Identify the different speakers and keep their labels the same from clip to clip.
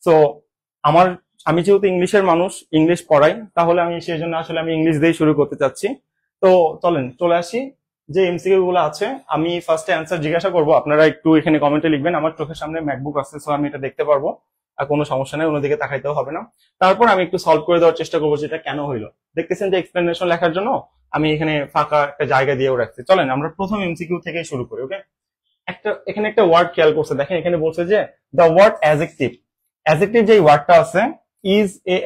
Speaker 1: So আমার আমি যেহেতু ইংলিশের মানুষ, ইংলিশ পড়াই, তাহলে আমি সেই জন্য আসলে আমি ইংলিশ দিয়ে শুরু করতে চাচ্ছি। তো চলেন চলে আসি যে এমসিকিউ গুলো আছে। আমি ফার্স্টে অ্যান্সার জিজ্ঞাসা করবো, আপনারা একটু এখানে কমেন্টে লিখবেন। আমার চোখের সামনে ম্যাকবুক আছে, সো আমি এটা দেখতে পারবো, আর কোনো সমস্যা নেই, অন্যদিকে তাকাইতেও হবে না। তারপর আমি একটু সলভ করে দেওয়ার চেষ্টা করবো যেটা কেন হইলো। দেখতেছেন যে এক্সপ্লেনেশন লেখার জন্য আমি এখানে ফাঁকা একটা জায়গা দিয়েও রাখছি। চলেন আমরা প্রথম এমসিকিউ থেকে শুরু করি। ওকে, এখানে একটা ওয়ার্ড খেয়াল করছে, দেখেন এখানে বলছে যে দ্য ওয়ার্ড অ্যাডজেক্টিভ। অ্যাডজেক্টিভ যে ওয়ার্ডটা আছে is a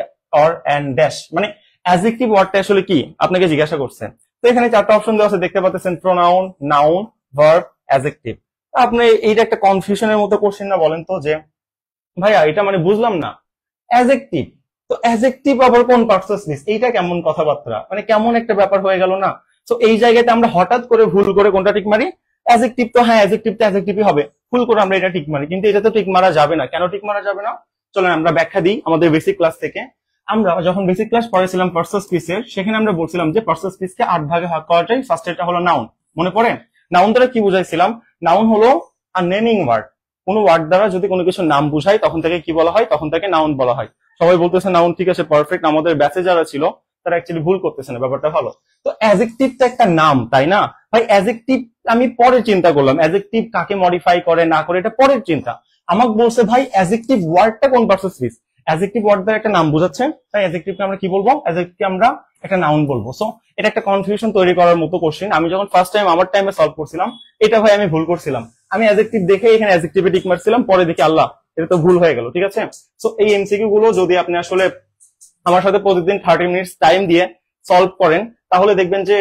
Speaker 1: or and dash, মানে অ্যাডজেক্টিভ ওয়ার্ডটা আসলে কি আপনাকে জিজ্ঞাসা করছে। তো এখানে চারটা অপশন দেওয়া আছে, দেখতে পাচ্ছেন, প্রোনাউন, নাউন, ভার্ব, অ্যাডজেক্টিভ। আপনি এইটা একটা কনফিউশনের মতো কোশ্চেন না বলেন তো, যে ভাইয়া এটা মানে বুঝলাম না, অ্যাডজেক্টিভ তো অ্যাডজেক্টিভ আবার কোন পার্টস লিস্ট, এইটা কেমন কথাবার্তা, মানে কেমন একটা ব্যাপার হয়ে গেল না। তো এই জায়গাতে আমরা হঠাৎ করে ভুল করে কোনটা ঠিক মারি, অ্যাডজেক্টিভ তো হ্যাঁ অ্যাডজেক্টিভ তো অ্যাডজেক্টিভই হবে, ভুল করে আমরা এটা ঠিক মারি, কিন্তু এটা তো ঠিক মারা যাবে না। কেন ঠিক মারা যাবে না, চলেন আমরা ব্যাখ্যা দিই আমাদের বেসিক ক্লাস থেকে। আমরা যখন বেসিক ক্লাস পড়েছিলাম পার্টস স্পিচের, সেখানে আমরা বলছিলাম যে পার্টস স্পিচকে 8 ভাগে ভাগ করা যায়। ফার্স্ট এটা হলো নাউন, মনে পড়ে? নাউন দ্বারা কি বুঝাইছিলাম? নাউন হলো আ নেমিং ওয়ার্ড। কোন ওয়ার্ড দ্বারা যদি কোনো কিছু নাম বুঝায় তখন তাকে কি বলা হয়, তখন তাকে নাউন বলা হয়। সবাই বলতেছে নাউন, ঠিক আছে পারফেক্ট। আমাদের ব্যাচে যারা ছিল তারা অ্যাকচুয়ালি ভুল করতেছে না, ব্যাপারটা ভালো। তো অ্যাডজেক্টিভটা একটা নাম, তাই না ভাই? অ্যাডজেক্টিভ আমি পরে চিন্তা করলাম, অ্যাডজেক্টিভ কাকে মডিফাই করে না করে এটা পরের চিন্তা। আমাকে বলছে ভাই অ্যাডজেক্টিভ ওয়ার্ডটা কোন পার্টস স্পিচ, অ্যাডজেক্টিভ ওয়ার্ড দ্বারা একটা নাম বুঝাচ্ছে, তাই অ্যাডজেক্টিভকে আমরা কি বলবো, অ্যাডজেক্টিভকে আমরা একটা নাউন বলবো। সো এটা একটা কনফিউশন তৈরি করার মতো কোশ্চেন। আমি যখন ফার্স্ট টাইম আমার টাইমে সলভ করছিলাম, এটা ভাই আমি ভুল করছিলাম। আমি অ্যাডজেক্টিভ দেখে এখানে অ্যাডজেক্টিভে টিক মারছিলাম, পরে দেখি আল্লাহ এটা তো ভুল হয়ে গেল। ঠিক আছে, সো এই এমসিকিউ গুলো যদি আপনি আসলে আমার সাথে প্রতিদিন 30 মিনিটস টাইম দিয়ে সলভ করেন, তাহলে দেখবেন যে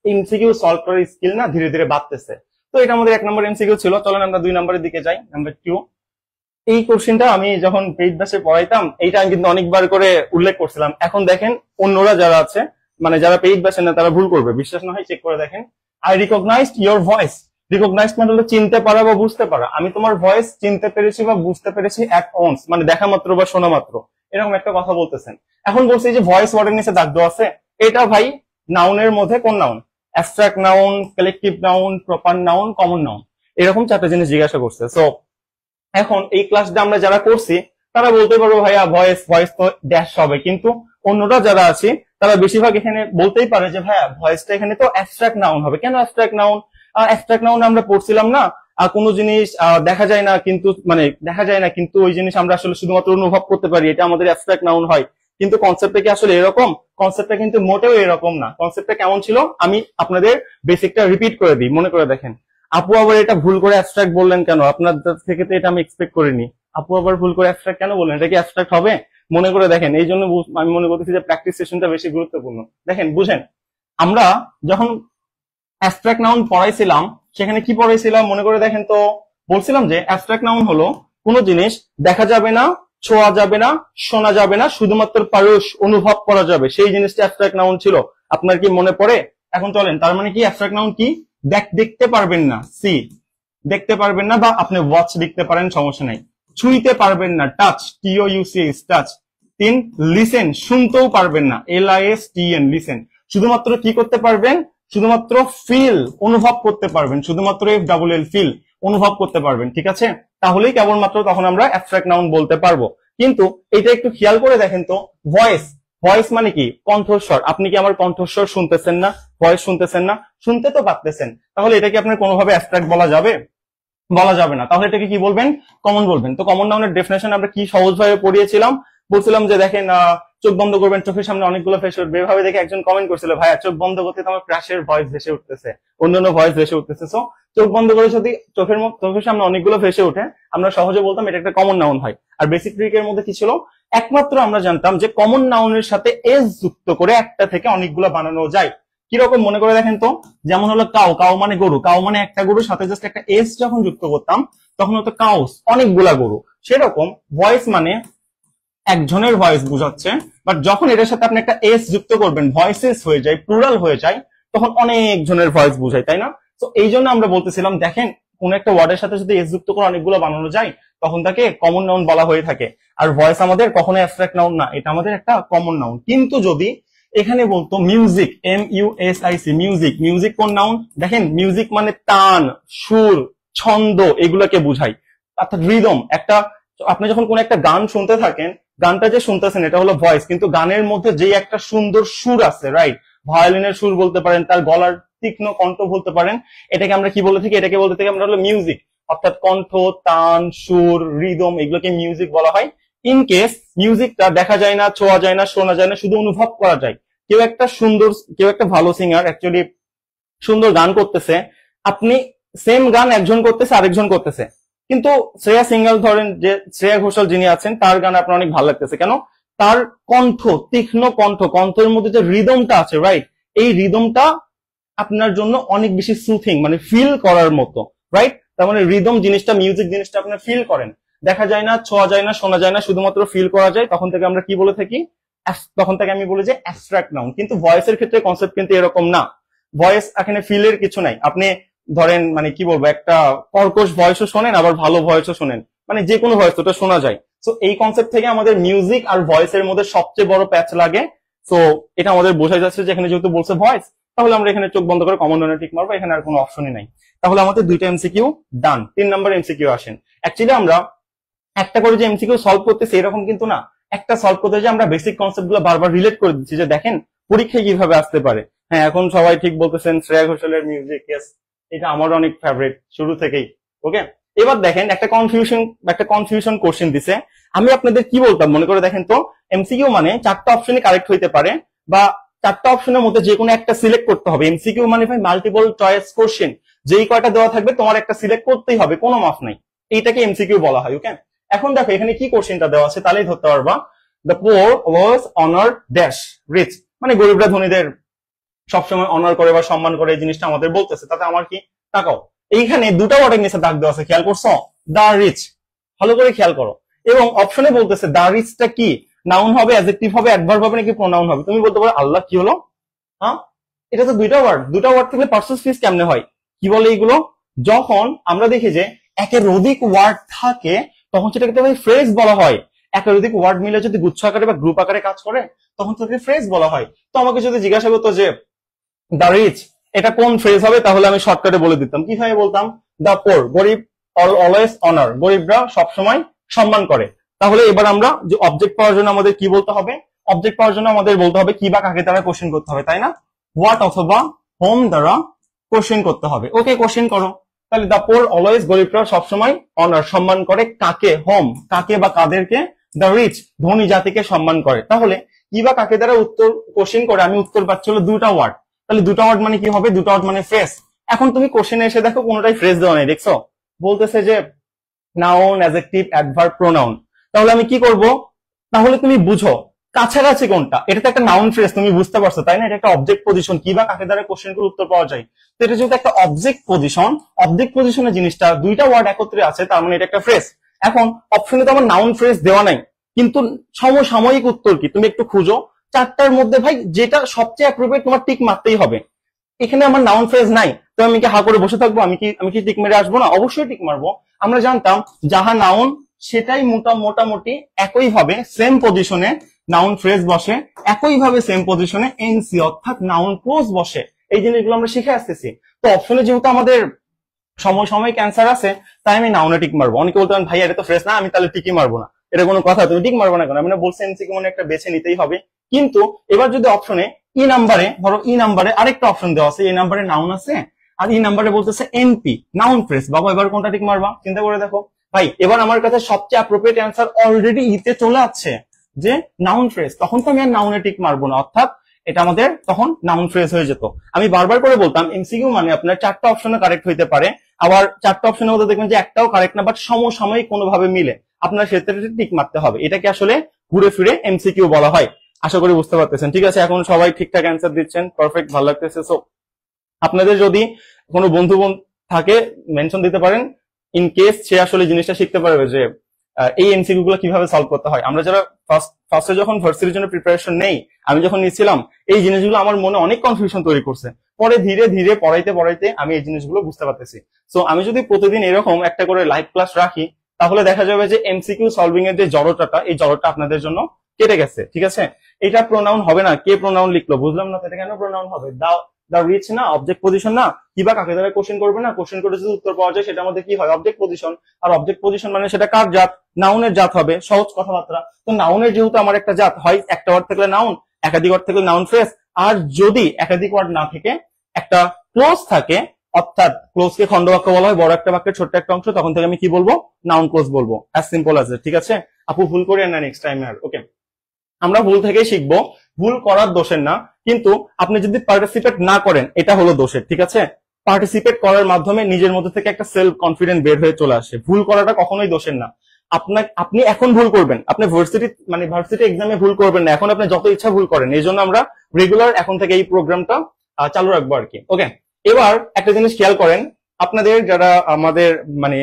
Speaker 1: এমসিকিউ সলভ করার স্কিল না ধীরে ধীরে বাড়তেছে। তো এটা আমাদের 1 নম্বর এমসিকিউ ছিল। চলেন আমরা 2 নম্বরের দিকে যাই, নাম্বার 2। এই কোশ্চেনটা আমি যখন পেইড ব্যাচে পড়াইতাম, এইটা আমি কিন্তু অনেকবার করে উল্লেখ করছিলাম। এখন দেখেন অন্যরা যারা আছে, মানে যারা পেইড ব্যাচে না, তারা ভুল করবে, বিশ্বাস না হয় চেক করে দেখেন। I recognized your voice. Recognize মানে হলো চিনতে পারা বা বুঝতে পারা। আমি তোমার ভয়েস চিনতে পেরেছি বা বুঝতে পেরেছি অ্যাট ওয়ান্স, মানে দেখা মাত্র বা শোনা মাত্র, এরকম একটা কথা বলতেছেন। এখন বলছি যে ভয়েস ওয়ার্ডের নিচে দাগ দেওয়া আছে, এটা ভাই নাউনের মধ্যে কোন noun? Abstract noun, collective noun, proper noun, common noun, এরকম 4টা জিনিস জিজ্ঞাসা করছে। সো এখন এই ক্লাসটা আমরা যারা করছি তারা বলতে পারবো ভাইয়া ভয়েস ভয়েস তো ড্যাশ হবে, কিন্তু অন্যরা যারা আছে তারা বেশিরভাগ এখানে বলতেই পারে যে ভাইয়া ভয়েসটা এখানে তো অ্যাবস্ট্রাক্ট নাউন হবে। কেন অ্যাবস্ট্রাক্ট নাউন? অ্যাবস্ট্রাক্ট নাউন আমরা পড়ছিলাম না, কোনো জিনিস দেখা যায় না, কিন্তু মানে দেখা যায় না, কিন্তু ওই জিনিস আমরা আসলে শুধুমাত্র অনুভব করতে পারি, এটা আমাদের অ্যাবস্ট্রাক্ট নাউন হয়। কিন্তু কনসেপ্টটা কি আসলে এরকম? কনসেপ্টটা কিন্তু মোটেও এরকম না। কনসেপ্টটা কেমন ছিল আমি আপনাদের বেসিকটা রিপিট করে দিই, মনে করে দেখেন। আপু আবার এটা ভুল করে অ্যাবস্ট্রাক্ট বললেন কেন? আপনার থেকে তো এটা আমি এক্সপেক্ট করিনি। আপু আবার ভুল করে অ্যাবস্ট্রাক্ট কেন বললেন? এটা কি অ্যাবস্ট্রাক্ট হবে? মনে করে দেখেন। এই জন্য আমি মনে করতেছি যে প্র্যাকটিস সেশনটা বেশি গুরুত্বপূর্ণ। দেখেন বুঝেন, আমরা যখন অ্যাবস্ট্রাক্ট নাউন পড়াইছিলাম সেখানে কি পড়াইছিলাম মনে করে দেখেন তো। বলছিলাম যে অ্যাবস্ট্রাক্ট নাউন হলো কোনো জিনিস দেখা যাবে না, ছোঁয়া যাবে না, শোনা যাবে না, শুধুমাত্র পারস অনুভব করা যাবে, সেই জিনিসটা অ্যাবস্ট্রাক্ট নাউন ছিল। আপনার কি মনে পড়ে? এখন চলেন, তার মানে কি অ্যাবস্ট্রাক্ট নাউন কি? দেখতে পারবেন না, সি দেখতে পারবেন না, বা আপনি ওয়াচ লিখতে পারেন, সমস্যা নাই। ছুঁইতে পারবেন না, টাচ, TOUCH, টাচ। 3 লিসেন, শুনতেও পারবেন না, LISTEN, লিসেন। শুধুমাত্র কি করতে পারবেন? শুধুমাত্র ফিল, অনুভব করতে পারবেন, শুধুমাত্র FLL, ফিল, অনুভব করতে পারবেন। ঠিক আছে, তাহলেই কেবলমাত্র তখন আমরা অ্যাবস্ট্রাক্ট নাউন বলতে পারবো। কিন্তু এটা একটু খেয়াল করে দেখেন তো, ভয়েস, ভয়েস মানে কি? কণ্ঠস্বর। আপনি কি আমার কণ্ঠস্বর শুনতেছেন না? ভয়েস শুনতেছেন না? শুনতে তো পারতেছেন। তাহলে এটাকে আপনার কোনোভাবে অ্যাবস্ট্রাক্ট বলা যাবে? বলা যাবে না। তাহলে এটাকে কি বলবেন? কমন বলবেন। তো কমন নাউনের ডেফিনেশন আমরা কি সহজভাবে পড়িয়েছিলাম? বলছিলাম যে দেখেন, চোখ বন্ধ করবেন, চোখের সামনে অনেকগুলো ভেসে উঠবে। এভাবে দেখে একজন কমেন্ট করছিল, ভাইয়া চোখ বন্ধ করতে তো আমার ক্রাশের ভয়েস ভেসে উঠতেছে, অন্যান্য ভয়েস ভেসে উঠতেছে। সো চোখ বন্ধ করে যদি চোখের সামনে অনেকগুলো ভেসে উঠে, আমরা সহজে বলতাম এটা একটা কমন নাউন হয়। আর বেসিক ট্রিকের মধ্যে কি ছিল? একমাত্র আমরা জানতাম যে কমন নাউনের সাথে এস যুক্ত করে একটা থেকে অনেকগুলো বানানো যায়। কিরকম মনে করে দেখেন তো। যেমন হলো কাউ, কাউ মানে গরু, কাউ মানে একটা গরুর সাথে জাস্ট একটা এস যখন যুক্ত করতাম তখন হতো কাউস, অনেকগুলা গরু। সেরকম ভয়েস মানে একজনের ভয়েস বুঝাচ্ছে, বাট যখন এটার সাথে আপনি একটা এস যুক্ত করবেন, ভয়েসেস হয়ে যায়, প্লুরাল হয়ে যায়, তখন অনেক জনের ভয়েস বুঝায়, তাই না? তো এই জন্য আমরা বলতেছিলাম দেখেন, কোন একটা ওয়ার্ডের সাথে যদি এস যুক্ত করে অনেকগুলো বানানো যায় তখন তাকে কমন নাউন বলা হয়ে থাকে। আর ভয়েস আমাদের কখনোই অ্যাবস্ট্রাক্ট নাউন না, এটা আমাদের একটা কমন নাউন। কিন্তু যদি এখানে বলতো মিউজিক, MUSIC, মিউজিক, মিউজিক কোন নাউন? দেখেন মিউজিক মানে তান, সুর, ছন্দ, এগুলোকে বুঝায়। অর্থাৎ রিদম, একটা আপনি যখন কোন একটা গান শুনতে থাকেন, গানটা যে শুনতেছেন এটা হলো ভয়েস, কিন্তু গানের মধ্যে যে একটা সুন্দর সুর আছে, রাইট, ভায়োলিনের সুর বলতে পারেন, তার গলার তীক্ষ্ণ কণ্ঠ বলতে পারেন, এটাকে আমরা কি বলে থাকি? এটাকে বলতে থাকি আমরা হলো মিউজিক। অর্থাৎ কণ্ঠ, তান, সুর, রিদম, এগুলোকে মিউজিক বলা হয়। ইন কেস মিউজিকটা দেখা যায় না, ছোঁয়া যায় না, শোনা যায় না, শুধু অনুভব করা যায়। কেউ একটা ভালো সিঙ্গার অ্যাকচুয়ালি সুন্দর গান করতেছে, আপনি সেম গান একজন করতেছে আরেকজন করতেছে, কিন্তু শ্রেয়া সিঙ্গেল ধরেন যে শ্রেয়া ঘোষাল যিনি আছেন, তার গান আপনার অনেক ভালো লাগতেছে কেন? তার কণ্ঠ, তীক্ষ্ণ কণ্ঠ, কণ্ঠের মধ্যে যে রিদমটা আছে, রাইট, এই রিদমটা আপনার জন্য অনেক বেশি সুথিং, মানে ফিল করার মতো, রাইট। তার মানে রিদম জিনিসটা, মিউজিক জিনিসটা আপনার ফিল করেন, দেখা যায় না, ছোঁয়া যায় না, শোনা যায় না, শুধুমাত্র ফিল করা যায়, তখন থেকে আমরা কি বলে থাকি? তখন থেকে আমি বলি যে অ্যাবস্ট্রাক্ট নাউন। কিন্তু ভয়েসের ক্ষেত্রে কনসেপ্ট কিন্তু এরকম না। ভয়েস এখানে ফিলের কিছু নাই। আপনি ধরেন মানে কি বলবো, একটা কর্কশ ভয়েসও শোনেন, আবার ভালো ভয়েসও শোনেন, মানে যে কোনো ভয়েস ওটা শোনা যায়। তো এই কনসেপ্ট থেকে আমাদের মিউজিক আর ভয়েসের মধ্যে সবচেয়ে বড় প্যাচ লাগে। তো এটা আমাদের বোঝা যাচ্ছে যে এখানে যেহেতু বলছে ভয়েস, তাহলে আমরা এখানে চোখ বন্ধ করে কমন ডোনে টিক মারবো, এখানে আর কোনো অপশনই নাই। তাহলে আমাদের দুইটা এমসিকিউ ডান। 3 নাম্বার এমসিকিউ আসেন। অ্যাকচুয়ালি আমরা একটা করে যে এমসিকিউ সলভ করতেছি এরকম কিন্তু না, একটা সলভ করতে যে আমরা বেসিক কনসেপ্ট গুলো বারবার রিলেট করে দিচ্ছি, যে দেখেন পরীক্ষায় কিভাবে আসতে পারে। হ্যাঁ, এখন সবাই ঠিক বলতেছেন শ্রেয়া ঘোষালের মিউজিক, ইয়েস, এটা আমার অনেক ফেভারিট শুরু থেকেই। ওকে, এবার দেখেন একটা কনফিউশন কোশ্চেন দিছে। আমি আপনাদের কি বলতাম মনে করে দেখেন তো, এমসিকিউ মানে 4টা অপশনই কারেক্ট হইতে পারে, বা 4টা অপশনের মধ্যে যে কোনো একটা সিলেক্ট করতে হবে। এমসিকিউ মানে ভাই মাল্টিপল চয়েস কোশ্চেন, যেই কয়টা দেওয়া থাকবে তোমার একটা সিলেক্ট করতেই হবে, কোনো মাফ নাই। এইটাকে এমসিকিউ বলা হয়। ওকে, এখন দেখো এখানে কি কোশ্চেনটা দেওয়া আছে, তাহলেই ধরতে পারবা। The poor was honour dash rich, মানে গরিবরা ধনীদের সবসময় অনার করে বা সম্মান করে, এই জিনিসটা আমাদের বলতেছে। তাতে আমার কি? তাকাও, এইখানে দুটা ওয়ার্ডের নিচে দাগ দেওয়া আছে, খেয়াল করছো? দা রিচ, ভালো করে খেয়াল করো। এবং অপশনে বলতেছে দা রিচটা কি, নাউন হবে, অ্যাডজেক্টিভ হবে, অ্যাডভার্ব হবে, নাকি প্রোনাউন হবে? তুমি বলতে পারো আল্লাহ কি হলো, হ্যাঁ এটা তো দুটা ওয়ার্ড থেকে পার্সন স্পিচ কেমনে হয়? কি বলে এইগুলো? যখন আমরা দেখি যে একের অধিক ওয়ার্ড থাকে তখন সেটাকে ফ্রেজ বলা হয়। একের অধিক ওয়ার্ড মিলে যদি গুচ্ছ আকারে বা গ্রুপ আকারে কাজ করে তখন তাকে ফ্রেজ বলা হয়। তো আমাকে যদি জিজ্ঞাসা করতো যে দ্য রিচ এটা কোন ফ্রেজ হবে, তাহলে আমি শর্টকাটে বলে দিতাম। কিভাবে বলতাম? দ্য পোর, গরিব অলওয়েজ অনার, গরিবরা সবসময় সম্মান করে। তাহলে এবার আমরা যে অবজেক্ট পাওয়ার জন্য আমাদের কি বলতে হবে? অবজেক্ট পাওয়ার জন্য আমাদের বলতে হবে কি বা কাকে দ্বারা কোশ্চেন করতে হবে, তাই না? হোয়াট অথবা হোম দ্বারা কোশ্চেন করতে হবে। ওকে, কোশ্চেন করো। তাহলে দ্য পোর অলওয়েজ, গরিবরা সবসময় অনার সম্মান করে, কাকে? হোম, কাকে বা কাদেরকে? দ্য রিচ, ধনী জাতিকে সম্মান করে। তাহলে কি বা কাকে দ্বারা উত্তর কোশ্চেন করে আমি উত্তর পাচ্ছি হলো দুটা ওয়ার্ড। তাহলে দুটা ওয়ার্ড মানে কি হবে? দুটা ওয়ার্ড মানে ফ্রেজ। এখন তুমি কোশ্চেনে এসে দেখো কোনোটাই ফ্রেজ দেওয়া নেই, দেখছো? বলতেছে যে নাউন, অ্যাডজেক্টিভ, অ্যাডভার্ব, প্রোনাউন। তাহলে আমি কি করব? তাহলে তুমি বুঝো কাছাকাছি কোনটা। এটা তো একটা নাউন ফ্রেজ, তুমি বুঝতে পারছো তাই না? এটা একটা অবজেক্ট পজিশন, কি বা কাকে দ্বারা কোশ্চেন করে উত্তর পাওয়া যায়। তো এটা যেহেতু একটা অবজেক্ট পজিশনের জিনিসটা দুইটা ওয়ার্ড একত্রে আছে, তার মানে এটা একটা ফ্রেজ। এখন অপশনে তো আমার নাউন ফ্রেজ দেওয়া নাই, কিন্তু সমসাময়িক উত্তর কি তুমি একটু খুঁজো। 4টার মধ্যে ভাই যেটা সবচেয়ে অ্যাপ্রোপ্রিয়েট তোমার টিক মারতেই হবে। এখানে আমার নাউন ফ্রেজ নাই, তো আমি কি হা করে বসে থাকবো? আমি কি টিক মেরে আসবো না? অবশ্যই টিক মারবো। আমরা জানতাম যাহা নাউন সেটাই মোটামুটি একইভাবে সেম পজিশনে নাউন ফ্রেজ বসে, একইভাবে সেম পজিশনে এনসি অর্থাৎ নাউন ক্লোজ বসে। এই জিনিসগুলো আমরা শিখে আসতেছি। তো অপশনে যেহেতু আমাদের সমসাময়িক অ্যান্সার আছে, তাই আমি নাউনে টিক মারবো। অনেকে বলতে পারেন ভাই এটা তো ফ্রেজ না, আমি তাহলে টিকই মারবো না। এটা কোনো কথা? তুমি টিক মারবো না কেন? আমি না বলছি এমসিকিউ মানে একটা বেছে নিতেই হবে। কিন্তু এবার যদি অপশনে ই নাম্বারে, ধরো ই নাম্বারে আরেকটা অপশন দেওয়া আছে, এই নাম্বারে নাউন আছে আর ই নাম্বারে বলতেছে এনপি, নাউন ফ্রেজ, বাবা এবার কোনটা টিক মারবা? চিন্তা করে দেখো ভাই। এবার আমার কাছে সবচেয়ে অ্যাপ্রোপ্রিয়েট অ্যান্সার অলরেডি ইতে চলে আসছে যে নাউন ফ্রেজ, তখন তো আমি আর নাউনে টিক মারবো না, অর্থাৎ এটা আমাদের তখন নাউন ফ্রেজ হয়ে যেত। আমি বারবার করে বলতাম এমসিকিউ মানে আপনার 4টা অপশনে কারেক্ট হইতে পারে, আবার 4টা অপশনের মধ্যে দেখবেন যে একটাও কারেক্ট না, বাট সমসাময়িক কোনোভাবে মিলে আপনার ক্ষেত্রে টিক মারতে হবে। এটাকে আসলে ঘুরে ফিরে এমসিকিউ বলা হয়। আশা করি বুঝতে পারতেছেন। ঠিক আছে, এখন সবাই ঠিকঠাক অ্যান্সার দিচ্ছেন, পারফেক্ট, ভালো লাগতেছে। সো আপনাদের যদি কোনো বন্ধু থাকে মেনশন দিতে পারেন, ইন কেস সে আসলে জিনিসটা শিখতে পারবে যে এই এমসিকিউ গুলো কিভাবে সলভ করতে হয়। আমরা যারা ফার্স্টে যখন ভার্সিটির জন্য প্রিপারেশন নেই, আমি যখন নিচ্ছিলাম, এই জিনিসগুলো আমার মনে অনেক কনফিউশন তৈরি করছে। পরে ধীরে ধীরে পড়াইতে আমি এই জিনিসগুলো বুঝতে পারতেছি। সো আমি যদি প্রতিদিন এরকম একটা করে লাইভ ক্লাস রাখি, তাহলে দেখা যাবে যে এমসিকিউ সলভিং এর যে জড়তাটা, এই জড়তা আপনাদের জন্য কেটে গেছে। ঠিক আছে, এটা প্রোনাউন হবে না, কে প্রোনাউন লিখলো বুঝলাম না, এটা কেন প্রোনাউন হবে? দ্য রিচ না, অবজেক্ট পজিশন না, কিবা কাকে দ্বারা কোশ্চেন করবে না, কোশ্চেন করে যদি উত্তর পাওয়া যায় সেটা আমাদের কি হয়, অবজেক্ট পজিশন। আর অবজেক্ট পজিশন মানে সেটা কার জাত, নাউনের জাত হবে, সহজ কথাবার্তা। তো নাউনের যেহেতু আমার একটা জাত হয়, একটা ওয়ার্ড থাকলে নাউন, একাধিক ওয়ার্ড থাকলে নাউন ফ্রেজ, আর যদি একাধিক ওয়ার্ড না থেকে একটা ক্লোজ থাকে, অর্থাৎ ক্লোজ কে খন্ডবাক্য বলা হয়, বড় একটা বাক্যের ছোট্ট একটা অংশ, তখন থেকে আমি কি বলবো, নাউন ক্লোজ বলবো। অ্যাজ সিম্পল অ্যাজ ইট, ঠিক আছে আপু? ভুল করি না নেক্সট টাইম আর। ওকে, আমরা ভুল থেকেই শিখবো, ভুল করার দোষের না, কিন্তু আপনি যদি পার্টিসিপেট না করেন এটা হলো দোষের, ঠিক আছে? পার্টিসিপেট করার মাধ্যমে নিজের মধ্যে থেকে একটা সেলফ কনফিডেন্স বের হয়ে চলে আসে। ভুল করাটা কখনোই দোষের না। আপনি এখন ভুল করবেন, আপনি ভার্সিটি এক্সামে ভুল করবেন না, এখন আপনি যত ইচ্ছা ভুল করেন। এই জন্য আমরা রেগুলার এখন থেকে এই প্রোগ্রামটা চালু রাখবো আর কি। ওকে, এবার একটা জিনিস খেয়াল করেন, আপনাদের যারা আমাদের মানে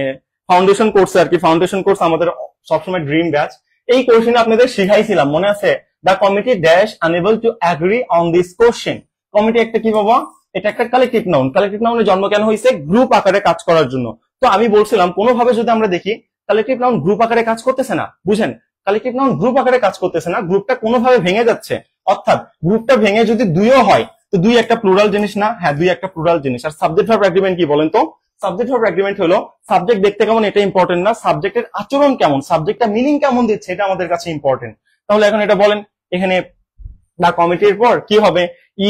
Speaker 1: ফাউন্ডেশন কোর্স আর কি, ফাউন্ডেশন কোর্স আমাদের সবসময় ড্রিম ব্যাচ, এই কোশ্চেন আপনাদের শিখাইছিলাম মনে আছে, the committee dash unable to agree on this question. Committee একটা কি বাবা, এটা একটা কালেকটিভ নাউন। কালেকটিভ নাউনের জন্ম কেন হয়েছে, গ্রুপ আকারে কাজ করার জন্য। তো আমি বলছিলাম কোনোভাবে যদি আমরা দেখি কালেকটিভ নাউন গ্রুপ আকারে কাজ করতেছে না, বুঝেন, কালেকটিভ নাউন গ্রুপ আকারে কাজ করতেছে না, গ্রুপটা কোনোভাবে ভেঙে যাচ্ছে। অর্থাৎ গ্রুপটা ভেঙে যদি দুইও হয়, তো দুই একটা প্লুরাল জিনিস না? হ্যাঁ, দুই একটা প্লুরাল জিনিস। আর সাবজেক্ট ভার্ব এগ্রিমেন্ট কি বলেন তো? সাবজেক্ট ভার্ব এগ্রিমেন্ট হলো সাবজেক্ট দেখতে কেমন এটা ইম্পর্টেন্ট না, সাবজেক্টের আচরণ কেমন, সাবজেক্টটা মিনিং কেমন দিচ্ছে এটা আমাদের কাছে ইম্পর্টেন্ট। তাহলে এখন এটা বলেন, এখানে দা কমিটির পর কি হবে,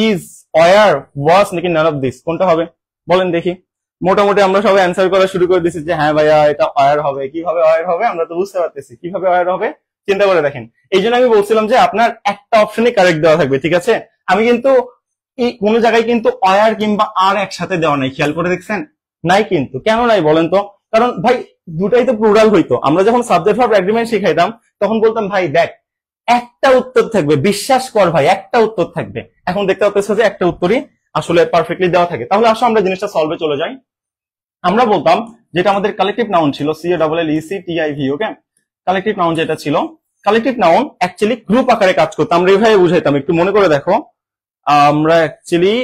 Speaker 1: ইজ, ওয়ার, ওয়াজ নাকি নান অফ দিস, কোনটা হবে বলেন দেখি? মোটামুটি আমরা সবাই অ্যান্সার করা শুরু করে দিচ্ছি যে হ্যাঁ ভাইয়া এটা ওয়ার হবে। কিভাবে ওয়ার হবে আমরা তো বুঝতে পারতেছি, কিভাবে ওয়ার হবে চিন্তা করে দেখেন। এই জন্য আমি বলছিলাম যে আপনার একটা অপশনে কারেক্ট দেওয়া থাকবে, ঠিক আছে? আমি কিন্তু এই কোনো জায়গায় কিন্তু ওয়ার কিংবা আর একসাথে দেওয়া নাই, খেয়াল করে দেখছেন? নাই কিন্তু। কেন নাই বলেন তো? কারণ ভাই দুটাই তো প্লুরাল হইতো। আমরা যখন সাবজেক্ট ভার্ব এগ্রিমেন্ট শিখাইতাম তখন বলতাম ভাই দেখ একটা উত্তর থাকবে, বিশ্বাস কর ভাই একটা উত্তর থাকবে। এখন দেখতে পাচ্ছ যে একটা উত্তরই আসলে পারফেক্টলি দেওয়া থাকে। তাহলে আসো আমরা জিনিসটা সলভে চলে যাই। আমরা বলতাম যেটা আমাদের কালেকটিভ নাউন ছিল, CALLECTIV, ওকে? কালেকটিভ নাউন যেটা ছিল, কালেকটিভ নাউন অ্যাকচুয়ালি গ্রুপ আকারে কাজ করতো। আমরা এইভাবে বুঝাইতাম, একটু মনে করে দেখো, আমরা অ্যাকচুয়ালি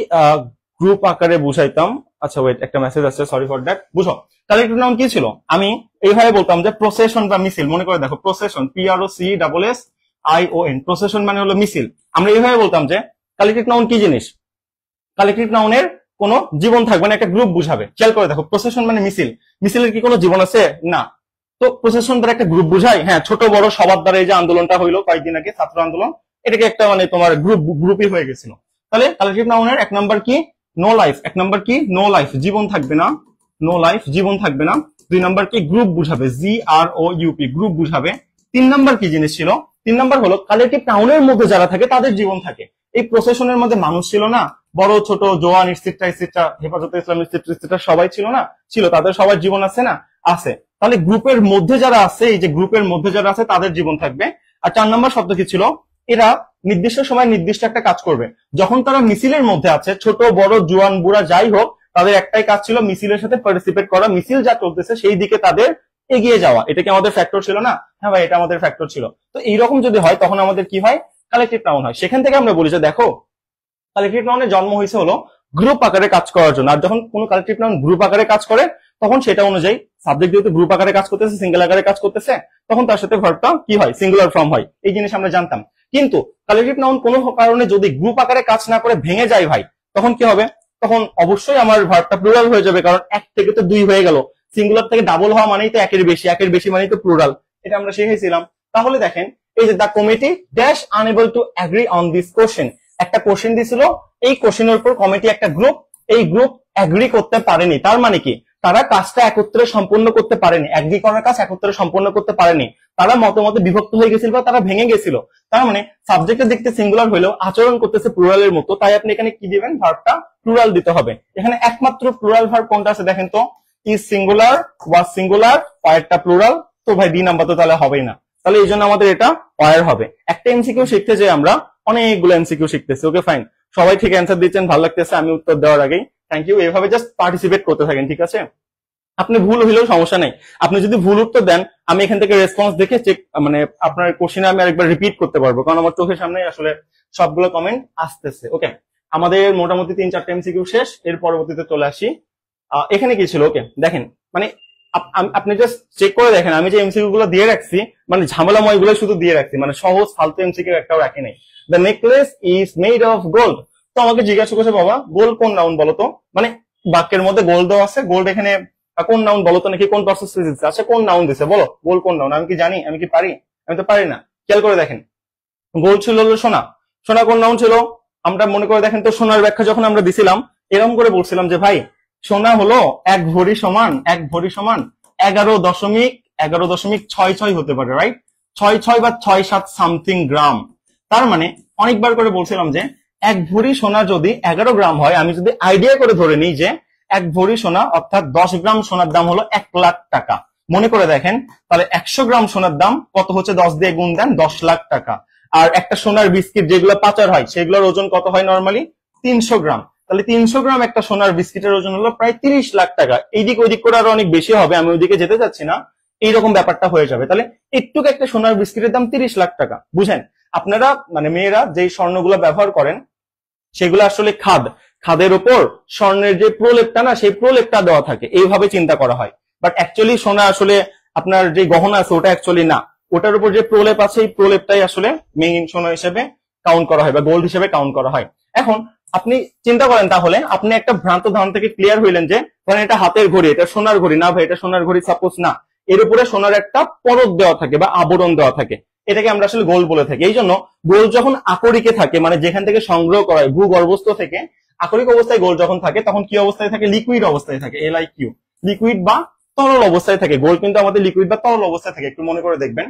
Speaker 1: গ্রুপ আকারে বুঝাইতাম। আচ্ছা ওয়েট, একটা মেসেজ আসছে, সরি ফর দ্যাট। বুঝো কালেকটিভ নাউন কি ছিল, আমি এইভাবে বলতাম যে প্রসেশন বা মিছিল। মনে করে দেখো, প্রসেশন, PROCESSION, প্রসেশন মানে হলো মিছিল। আমরা এইভাবে বলতাম যে কালেকটিভ নাউন কি জিনিস, কালেকটিভ নাউনের কোনো জীবন থাকবে না, একটা গ্রুপ বুঝাবে। খেয়াল করে দেখো, প্রসেশন মানে মিছিল, মিছিলের কি কোনো জীবন আছে? না। তো প্রসেশন দ্বারা একটা গ্রুপ বুঝায়, হ্যাঁ, ছোট বড় সবার দ্বারা। এই যে আন্দোলনটা হইলো কয়েকদিন আগে, ছাত্র আন্দোলন, এটাকে একটা মানে তোমার গ্রুপই হয়ে গেছিল। তাহলে কালেকটিভ নাউনের এক নাম্বার কি, নো লাইফ। এক নাম্বার কি, নো লাইফ, জীবন থাকবে না, নো লাইফ, জীবন থাকবে না। দুই নাম্বার কি, গ্রুপ বুঝাবে, GROUP, গ্রুপ বুঝাবে। তিন নাম্বার কি জিনিস ছিল, তিন নাম্বার হলো কালেকটিভ নাউনের মধ্যে যারা থাকে তাদের জীবন থাকে। এই প্রসেশনের মধ্যে মানুষ ছিল না, বড় ছোট জোয়ান ইসিট্রা হেফাজতে ইসলাম ইসিট্রা সবাই ছিল না? ছিল। তাদের সবার জীবন আছে না? আছে। তাহলে গ্রুপের মধ্যে যারা আছে, এই যে গ্রুপের মধ্যে যারা আছে তাদের জীবন থাকবে। আর চার নাম্বার শব্দ কি ছিল, এরা নির্দিষ্ট সময় নির্দিষ্ট একটা কাজ করবে। যখন তারা মিছিলের মধ্যে আছে, ছোট বড় জোয়ান বুড়া যাই হোক, তাদের একটাই কাজ ছিল মিছিলের সাথে পার্টিসিপেট করা, মিছিল যা চলতেছে সেই দিকে তাদের এগিয়ে যাওয়া। এটা কি আমাদের ফ্যাক্টর ছিল না? হ্যাঁ ভাই, এটা আমাদের ফ্যাক্টর ছিল। তো এইরকম যদি হয় তখন আমাদের কি হয়, কালেকটিভ নাউন হয়। সেখান থেকে আমরা বলি যে দেখো কালেকটিভ নাউনের জন্ম হয়েছে হলো গ্রুপ আকারে কাজ করার জন্য। আর যখন কোনো কালেকটিভ নাউন গ্রুপ আকারে কাজ করে তখন সেটা অনুযায়ী সাবজেক্ট যেহেতু গ্রুপ আকারে কাজ করতেছে, সিঙ্গেল আকারে কাজ করতেছে, তখন তার সাথে ভার্বটা কি হয়, সিঙ্গুলার ফর্ম হয়। এই জিনিস আমরা জানতাম। কিন্তু কালেকটিভ নাউন কোনো কারণে যদি গ্রুপ আকারে কাজ না করে ভেঙে যায় ভাই, তখন কি হবে, তখন অবশ্যই আমার ভার্বটা প্লুরাল হয়ে যাবে। কারণ এক থেকে তো দুই হয়ে গেল, সিঙ্গুলার থেকে ডাবল হওয়া মানেই তো একের বেশি, একের বেশি মানেই তো প্লুরাল। এটা আমরা শিখেছিলাম। তাহলে দেখেন এই যে the committee dash unable to agree on this question, একটা কোশ্চেন দিছিল, এই কোশ্চেনের উপর কমিটি একটা গ্রুপ, এই গ্রুপ অ্যাগ্রি করতে পারেনি। তার মানে কি, তারা কাজটা একত্রে সম্পন্ন করতে পারেনি, অ্যাগ্রি করার কাজ একত্রে সম্পন্ন করতে পারেনি। তারা মতে বিভক্ত হয়ে গেছিল বা তারা ভেঙে গেছিল। তার মানে সাবজেক্টে দেখতে সিঙ্গুলার হলেও আচরণ করতেছে প্লুরালের মতো। তাই আপনি এখানে কি দিবেন, ভার্বটা প্লুরাল দিতে হবে। এখানে একমাত্র প্লুরাল ভার্ব কোনটা আছে দেখেন তো, ইজ সিঙ্গুলার, ওয়াজ সিঙ্গুলার, ওয়ারটা প্লুরাল। তো ভাই ডি নাম্বার তো তাহলে হবেই না। তাহলে এই জন্য আমাদের এটা ওয়ার হবে। একটা এমসিকিউ শিখতে যাই আমরা অনেকগুলো এমসিকিউ শিখতেছি। ওকে ফাইন, সবাই ঠিক অ্যান্সার দিচ্ছেন, ভালো লাগতেছে। আমি উত্তর দেওয়ার আগেই থ্যাংক ইউ। এভাবে জাস্ট পার্টিসিপেট করতে থাকেন, ঠিক আছে? আপনি ভুল হইলেও সমস্যা নেই। আপনি যদি ভুল উত্তর দেন, আমি এখান থেকে রেসপন্স দেখে চেক মানে আপনার কোশ্চেনে আমি আরেকবার রিপিট করতে পারবো, কারণ আমার চোখের সামনে আসলে সবগুলো কমেন্ট আসতেছে। ওকে, আমাদের মোটামুটি 3-4টা এমসিকিউ শেষ। এর পরবর্তীতে চলে আসি, এখানে কি ছিল। ওকে দেখেন, মানে আপনি জাস্ট চেক করে দেখেন, আমি যে এমসিকিউ গুলো দিয়ে রাখছি মানে ঝামেলাময় গুলো শুধু দিয়ে রাখছি, মানে সহজ ফালতু এমসিকিউ একটাও রাখি নাই। The necklace is made of gold, তো আমাকে জিজ্ঞাসা করছে, বাবা গোল্ড কোন নাউন বলো তো, মানে বাক্যের মধ্যে গোল্ড দেওয়া আছে, গোল্ড এখানে কোন নাউন বলো তো, নাকি কোন প্রসেস দিচ্ছে, আচ্ছা কোন নাউন দিছে বলো, গোল্ড কোন নাউন, আমি কি জানি, আমি কি পারি, আমি তো পারি না। খেয়াল করে দেখেন, গোল্ড ছিল হলো সোনা, সোনা কোন নাউন ছিল, আমরা মনে করে দেখেন তো সোনার ব্যাখ্যা যখন আমরা দিছিলাম এরকম করে বলছিলাম যে ভাই সোনা হলো 1 ভরি সমান 11.66 হতে পারে, রাইট, 66 বা 67 সামথিং গ্রাম। তার মানে অনেকবার করে বলছিলাম যে 1 ভরি সোনা যদি 11 গ্রাম হয়, আমি যদি আইডিয়া করে ধরে নিই যে 1 ভরি সোনা অর্থাৎ 10 গ্রাম সোনার দাম হলো 1 লাখ টাকা, মনে করে দেখেন তাহলে 100 গ্রাম সোনার দাম কত হচ্ছে, 10 দিয়ে গুণ দেন, 10 লাখ টাকা। আর একটা সোনার বিস্কিট যেগুলো পাচার হয় সেগুলোর ওজন কত হয় নর্মালি, 300 গ্রাম। তাহলে 300 গ্রাম একটা সোনার বিস্কিটের ওজন হলো প্রায় 30 লাখ টাকা। এইদিক ওইদিক করে আরো অনেক বেশি হবে, আমি ওইদিকে যেতে চাচ্ছি না, এইরকম ব্যাপারটা হয়ে যাবে। তাহলে একটুক একটা সোনার বিস্কিটের দাম 30 লাখ টাকা। বুঝেন, আপনারা মানে মেয়েরা যেই স্বর্ণগুলো ব্যবহার করেন সেগুলো আসলে খাদের উপর স্বর্ণের যে প্রলেপটা না, সেই প্রলেপটা দেওয়া থাকে, এইভাবে চিন্তা করা হয়। বাট অ্যাকচুয়ালি সোনা আসলে আপনার যে গহনা আছে ওটা অ্যাকচুয়ালি না, ওটার উপর যে প্রলেপ আছে এই প্রলেপটাই আসলে মেইন সোনা হিসেবে কাউন্ট করা হয় বা গোল্ড হিসেবে কাউন্ট করা হয়। এখন আপনি চিন্তা করেন, তাহলে আপনি একটা ভ্রান্ত ধারণা থেকে ক্লিয়ার হইলেন যে ধরেন এটা হাতের ঘড়ি, এটা সোনার ঘড়ি না ভাই, এটা সোনার ঘড়ি সাপোজ না, এর উপরে সোনার একটা পরত দেওয়া থাকে বা আবরণ দেওয়া থাকে, এটাকে আমরা আসলে গোল্ড বলে থাকি। এই জন্য গোল্ড যখন আকরিকে থাকে, মানে যেখান থেকে সংগ্রহ করা হয় ভূগর্ভস্থ থেকে, আকরিক অবস্থায় গোল্ড যখন থাকে তখন কি অবস্থায় থাকে, লিকুইড অবস্থায় থাকে, LIQ, লিকুইড বা তরল অবস্থায় থাকে। গোল্ড কিন্তু আমাদের লিকুইড বা তরল অবস্থায় থাকে, একটু মনে করে দেখবেন।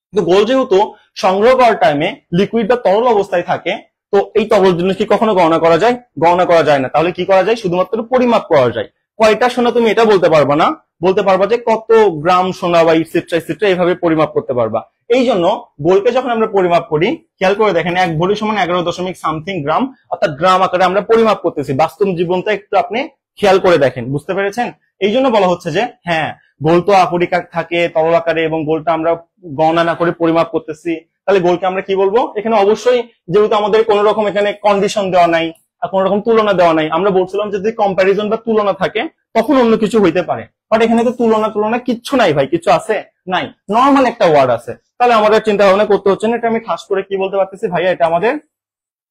Speaker 1: কিন্তু গোল্ড যেহেতু সংগ্রহ করার টাইমে লিকুইড বা তরল অবস্থায় থাকে, তো এই তরল জিনিস কি কখনো গণনা করা যায়, গণনা করা যায় না। তাহলে কি করা যায়, শুধুমাত্র পরিমাপ করা যায়। কয়টা সোনা তুমি এটা বলতে পারবা না, বলতে পারবা যে কত গ্রাম সোনা বা ইটসেট্রা ইটসেট্রা, এইভাবে পরিমাপ করতে পারবা। এই জন্য গোল্ডকে যখন আমরা পরিমাপ করি, খেয়াল করে দেখেন 1 ভরি সমান 11.সামথিং গ্রাম, অর্থাৎ গ্রাম আকারে আমরা পরিমাপ করতেছি। বাস্তব জীবনটা একটু আপনি খেয়াল করে দেখেন, বুঝতে পেরেছেন? এই জন্য বলা হচ্ছে যে হ্যাঁ, গোল্ড তো আকরিক থাকে তরল আকারে, এবং গোল্ডটা আমরা গণনা না করে পরিমাপ করতেছি, তাহলে গোল্ডকে আমরা কি বলবো? এখানে অবশ্যই যেহেতু আমাদের কোন রকম এখানে কন্ডিশন দেওয়া নাই, কোন রকম তুলনা দেওয়া নাই, আমরা বলছিলাম যদি কম্প্যারিজন বা তুলনা থাকে তখন অন্য কিছু হইতে পারে, বাট এখানে তো তুলনা কিচ্ছু নাই ভাই, কিছু আছে নাই, নর্মাল একটা ওয়ার্ড আছে। তাহলে আমাদের চিন্তা ভাবনা করতে হচ্ছে না, এটা আমি খাস করে কি বলতে পারতেছি, ভাইয়া এটা আমাদের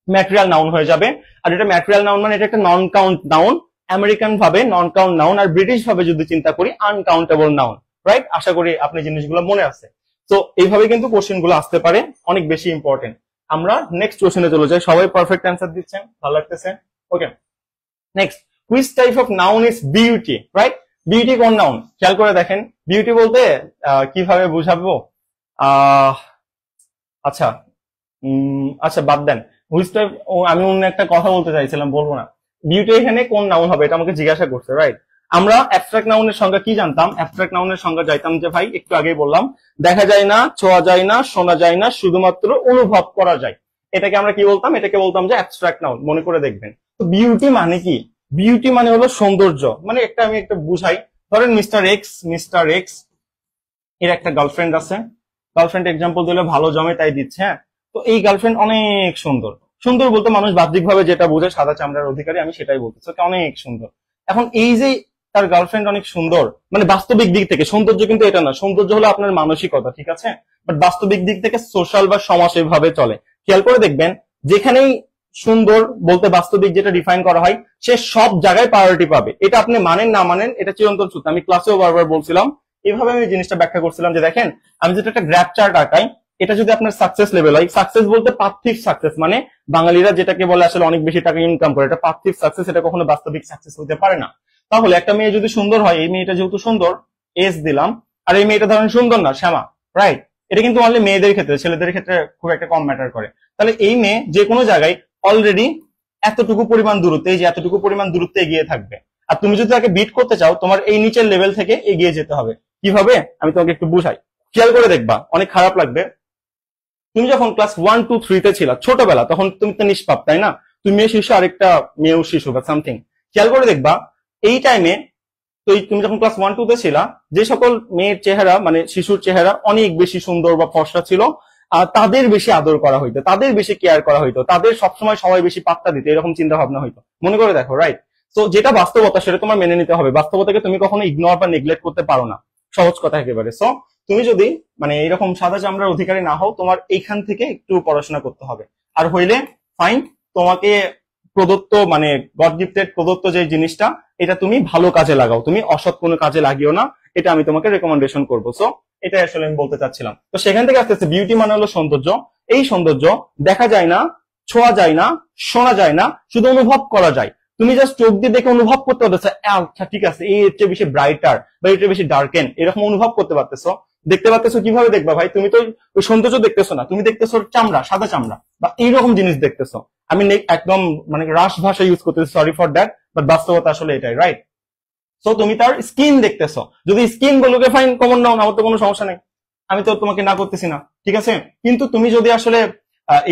Speaker 1: ম্যাটেরিয়াল নাউন হয়ে যাবে। আর এটা ম্যাটেরিয়াল নাউন মানে এটা একটা নন কাউন্ট নাউন, আমেরিকান ভাবে নন কাউন্ট নাউন, আর ব্রিটিশ ভাবে যদি চিন্তা করি আনকাউন্টেবল নাউন, রাইট? আশা করি আপনি জিনিসগুলো মনে আছে। তো এইভাবে কিন্তু কোশ্চেন গুলো আসতে পারে, অনেক বেশি ইম্পর্টেন্ট। আমরা নেক্সট কোশ্চেনে চলে যাই, সবাই পারফেক্ট অ্যান্সার দিচ্ছেন, ভালো লাগতেছে। Okay, next, which type of noun is beauty, right? Beauty কোন নাউন? খেয়াল করে দেখেন, বিউটি বলতে কিভাবে বুঝাবো, আহ আচ্ছা আচ্ছা বাদ দেন, হুইচ টাইপ, আমি অন্য একটা কথা বলতে চাইছিলাম, বলবো না। বিউটি এখানে কোন নাউন হবে এটা আমাকে জিজ্ঞাসা করছে, রাইট? আমরা অ্যাবস্ট্রাক্ট নাউনের সংজ্ঞা কি জানতাম? অ্যাবস্ট্রাক্ট নাউনের সংজ্ঞা জানতাম যে ভাই একটু আগেই বললাম, দেখা যায় না, ছোঁয়া যায় না, শোনা যায় না, শুধুমাত্র অনুভব করা যায়। এটাকে আমরা কি বলতাম? এটাকে বলতাম যে অ্যাবস্ট্রাক্ট নাউন, মনে করে দেখবেন। তো বিউটি মানে কি? বিউটি মানে হলো সৌন্দর্য, মানে আমি একটা বুঝাই। ধরেন মিস্টার এক্স এর একটা গার্লফ্রেন্ড আছে, গার্লফ্রেন্ড এক্সাম্পল দিলে ভালো জমে তাই দিচ্ছে, হ্যাঁ। তো এই গার্লফ্রেন্ড অনেক সুন্দর, সুন্দর বলতে মানুষ বাহ্যিক ভাবে যেটা বোঝে, সাদা চামড়ার অধিকারী, আমি সেটাই বলতেছি, ওকে অনেক সুন্দর। এখন এই যে তার গার্লফ্রেন্ড অনেক সুন্দর, মানে বাস্তবিক দিক থেকে সৌন্দর্য কিন্তু এটা না, সৌন্দর্য হলো আপনার মানসিকতা, ঠিক আছে? বাট বাস্তবিক দিক থেকে সোশ্যাল বা সমাজ এভাবে চলে। খেয়াল করে দেখবেন, যেখানেই সুন্দর বলতে বাস্তবিক যেটা ডিফাইন করা হয়, সে সব জায়গায় প্রায়োরিটি পাবে। এটা আপনি মানেন না মানেন, এটা চিরন্তন সূত্র, আমি ক্লাসেও বারবার বলছিলাম, এইভাবে আমি জিনিসটা ব্যাখ্যা করছিলাম যে দেখেন, আমি যেটা একটা গ্রাফ চার্ট আঁকাই, এটা যদি আপনার সাকসেস লেভেল হয়, সাকসেস বলতে পার্থিব সাকসেস, মানে বাঙালিরা যেটাকে বলে আসলে অনেক বেশি টাকা ইনকাম করে, এটা পার্থিব সাকসেস, এটা কখনো বাস্তবিক সাকসেস হতে পারে না। তাহলে একটা মেয়ে যদি সুন্দর হয়, এই মেয়েটা যেহেতু সুন্দর, এস দিলাম, আর এই মেয়েটা ধরেন সুন্দর না, শ্যামা, রাইট? এটা কিন্তু অনলি মেয়েদের ক্ষেত্রে, ছেলেদের ক্ষেত্রে খুব একটা কম ম্যাটার করে। তাহলে এই মেয়ে যে কোনো জায়গায় অলরেডি এতটুকু পরিমাণ দূরত্বে, এই যে এতটুকু পরিমাণ দূরত্বে এগিয়ে থাকবে। আর তুমি যদি তাকে বিট করতে চাও, তোমার এই নিচের লেভেল থেকে এগিয়ে যেতে হবে। কিভাবে? আমি তোমাকে একটু বুঝাই, খেয়াল করে দেখবা, অনেক খারাপ লাগবে। তুমি যখন ক্লাস 1, 2, 3 ছিলা, ছোটবেলা, তখন তুমি তো নিষ্পাপ, তাই না? তুমি মেয়ে শিশু, আরেকটা মেয়েও শিশু বা সামথিং। খেয়াল করে দেখবা এই টাইমে, তো তুমি যখন ক্লাস 1, 2 ছিলা, যে সকল মেয়ের চেহারা, মানে শিশুর চেহারা অনেক বেশি সুন্দর বা ফর্সা ছিল, তাদের বেশি আদর করা হইতো, তাদের বেশি কেয়ার করা হইতো, তাদের সবসময় সবাই বেশি পাত্তা দিত, এরকম চিন্তা ভাবনা হইতো। মনে করে দেখো, রাইট? তো যেটা বাস্তবতা সেটা তোমার মেনে নিতে হবে, বাস্তবতাকে তুমি কখনো ইগনোর বা নেগলেক্ট করতে পারো না, সহজ কথা একেবারে। সো তুমি যদি মানে এরকম সাদা চামড়ার অধিকারী না হও, তোমার এইখান থেকে একটু পড়াশোনা করতে হবে। আর হইলে ফাইন, তোমাকে প্রদত্ত মানে গড গিফটেড প্রদত্ত যে জিনিসটা, এটা তুমি ভালো কাজে লাগাও, তুমি অসৎ কোনো কাজে লাগিও না, এটা আমি তোমাকে রেকমেন্ডেশন করবো। সো এটাই আসলে আমি বলতে চাচ্ছিলাম। তো সেখান থেকে আসতেছে বিউটি মানে হলো সৌন্দর্য। এই সৌন্দর্য দেখা যায় না, ছোঁয়া যায় না, শোনা যায় না, শুধু অনুভব করা যায়। তুমি জাস্ট চোখ দিয়ে দেখে অনুভব করতে পারতেছো, আচ্ছা ঠিক আছে এই এর চেয়ে বেশি ব্রাইটার বা এর চেয়ে বেশি ডার্কেন, এরকম অনুভব করতে পারতেছো। দেখতে পারতেছো কিভাবে দেখবা ভাই? তুমি তো ওই সৌন্দর্য দেখতেছো না, তুমি দেখতেছো চামড়া, সাদা চামড়া বা এইরকম জিনিস দেখতেছো। আমি একদম মানে রাশ ভাষা ইউজ করতেছি, সরি ফর দ্যাট, বাট বাস্তবতা আসলে এটাই, রাইট? সো তুমি তার স্কিন দেখতেছো, যদি স্কিন বলোকে ফাইন কমন নাও, আমার তো কোনো সমস্যা নেই, আমি তো তোমাকে না করতেছি না, ঠিক আছে। কিন্তু তুমি যদি আসলে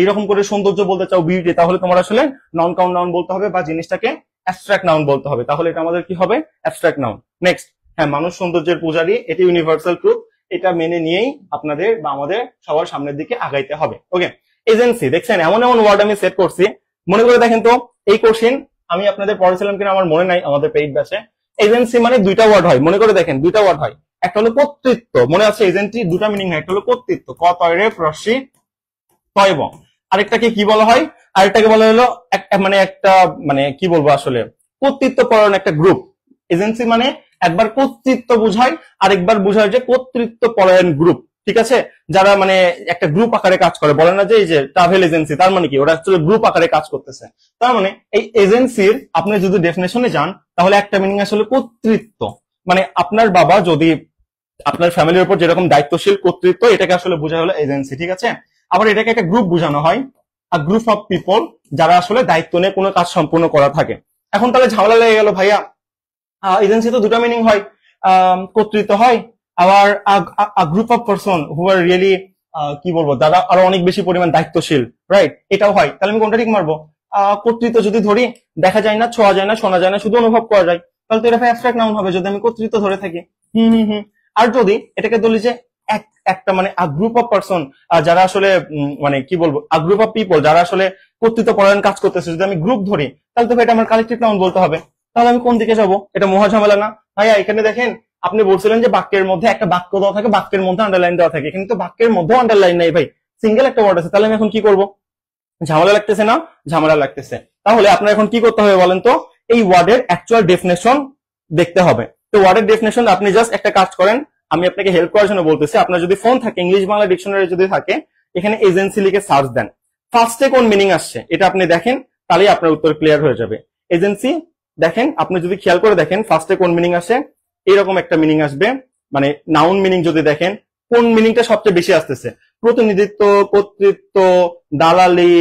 Speaker 1: এইরকম করে সৌন্দর্য বলতে চাও, বিউটি, তাহলে তোমার আসলে নন কাউন্ট নাউন বলতে হবে বা জিনিসটাকে অ্যাবস্ট্রাক্ট নাউন বলতে হবে, তাহলে এটা আমাদের কি হবে? Abstract noun. নেক্সট, হ্যাঁ, মানুষ সৌন্দর্যের পূজারী, এটি ইউনিভার্সাল ট্রুথ, এটা মেনে নিয়েই আপনাদের বা আমাদের সবার সামনের দিকে আগাইতে হবে। ওকে, এজেন্সি দেখছেন এমন এমন ওয়ার্ড আমি সেট করছি, মনে করে দেখেন তো এই কোশ্চেন আমি আপনাদের পড়েছিলাম কিনা আমার মনে নাই আমাদের পেইড ব্যাচে। এজেন্সি মানে দুইটা ওয়ার্ড হয়, মনে করে দেখেন দুইটা ওয়ার্ড হয়, একটা হলো কর্তৃত্ব, মনে আছে এজেন্সি দুটা মিনিং হয়, একটা হলো কর্তৃত্ব ক তয়রে প্রসি তয়ব, আরেকটাকে কি বলা হয়? আরেকটাকে বলা হলো মানে একটা মানে কি বলবো আসলে কর্তৃত্ব পরায়ণ একটা গ্রুপ। এজেন্সি মানে একবার কর্তৃত্ব বোঝায়, আরেকবার বোঝায় যে কর্তৃত্ব পরায়ণ গ্রুপ, ঠিক আছে, যারা মানে একটা গ্রুপ আকারে কাজ করে। বলে না যে এই যে ট্রাভেল এজেন্সি, তার মানে কি ওরা অ্যাকচুয়ালি গ্রুপ আকারে কাজ করতেছে। তার মানে এই এজেন্সির আপনি যদি ডেফিনেশনে যান, তাহলে একটা মিনিং আসলে কর্তৃত্ব, মানে আপনার বাবা যদি আপনার ফ্যামিলির উপর যেরকম দায়িত্বশীল কর্তৃত্ব, এটাকে আসলে বোঝা হলো এজেন্সি, ঠিক আছে। আবার এটাকে একটা গ্রুপ বোঝানো হয়, গ্রুপ অফ পিপল যারা আসলে দায়িত্ব নিয়ে কোনো কাজ সম্পূর্ণ করা থাকে। এখন তাহলে ঝামেলা লেগে গেল, ভাইয়া এজেন্সি তো দুটা মিনিং হয়, কর্তৃত্ব হয়, আবার group of person who are really কি বলবো যারা আরো অনেক বেশি পরিমাণ দায়িত্বশীল, রাইট, এটাও হয়। তাহলে আমি কোনটা ঠিক মারবো? কর্তৃত্ব যদি ধরি, দেখা যায় না, ছোঁয়া যায় না, শোনা যায় না, শুধু অনুভব করা যায়, তাহলে তো এটা অ্যাবস্ট্রাক্ট নাউন হবে যদি আমি কর্তৃত্ব ধরে থাকি। হুম। আর যদি এটাকে বলি যে একটা মানে গ্রুপ অফ পারসন যারা আসলে মানে কি বলবো গ্রুপ অফ পিপল যারা আসলে কর্তৃত্ব পরায়ণ কাজ করতেছে, যদি আমি গ্রুপ ধরি, তাহলে তো এটা আমার কালেক্টিভ নাউন বলতে হবে। তাহলে আমি কোন দিকে যাব? এটা মহা ঝামেলা না ভাইয়া? এখানে দেখেন আপনি বলছিলেন যে বাক্যের মধ্যে একটা বাক্য দেওয়া থাকে, বাক্যের মধ্যে আন্ডারলাইন দেওয়া থাকে, কিন্তু বাক্যের মধ্যে আন্ডারলাইন নাই ভাই, সিঙ্গেল একটা ওয়ার্ড আছে। তাহলে আমি এখন কি করব? ঝামেলা লাগতেছে না? ঝামেলা লাগতেছে। তাহলে আপনার এখন কি করতে হবে বলেন তো? এই ওয়ার্ডের অ্যাকচুয়াল ডেফিনেশন দেখতে হবে। তো ওয়ার্ডের ডেফিনেশন আপনি জাস্ট একটা কাজ করেন, আমি আপনাকে হেল্প করার জন্য বলতেছি, আপনার যদি ফোন থাকে, ইংলিশ বাংলা ডিকশনারি যদি থাকে, এখানে এজেন্সি লিখে সার্চ দেন, ফার্স্টে কোন মিনিং আসছে এটা আপনি দেখেন, তাহলেই আপনার উত্তর ক্লিয়ার হয়ে যাবে। এজেন্সি দেখেন, আপনি যদি খেয়াল করে দেখেন ফার্স্টে কোন মিনিং আসে, এরকম একটা মিনিং আসবে, মানে নাউন মিনিং যদি দেখেন কোন মিনিংটা সবচেয়ে বেশি আসতেছে, প্রতিনিধিত্ব, কর্তৃত্ব, দালালি,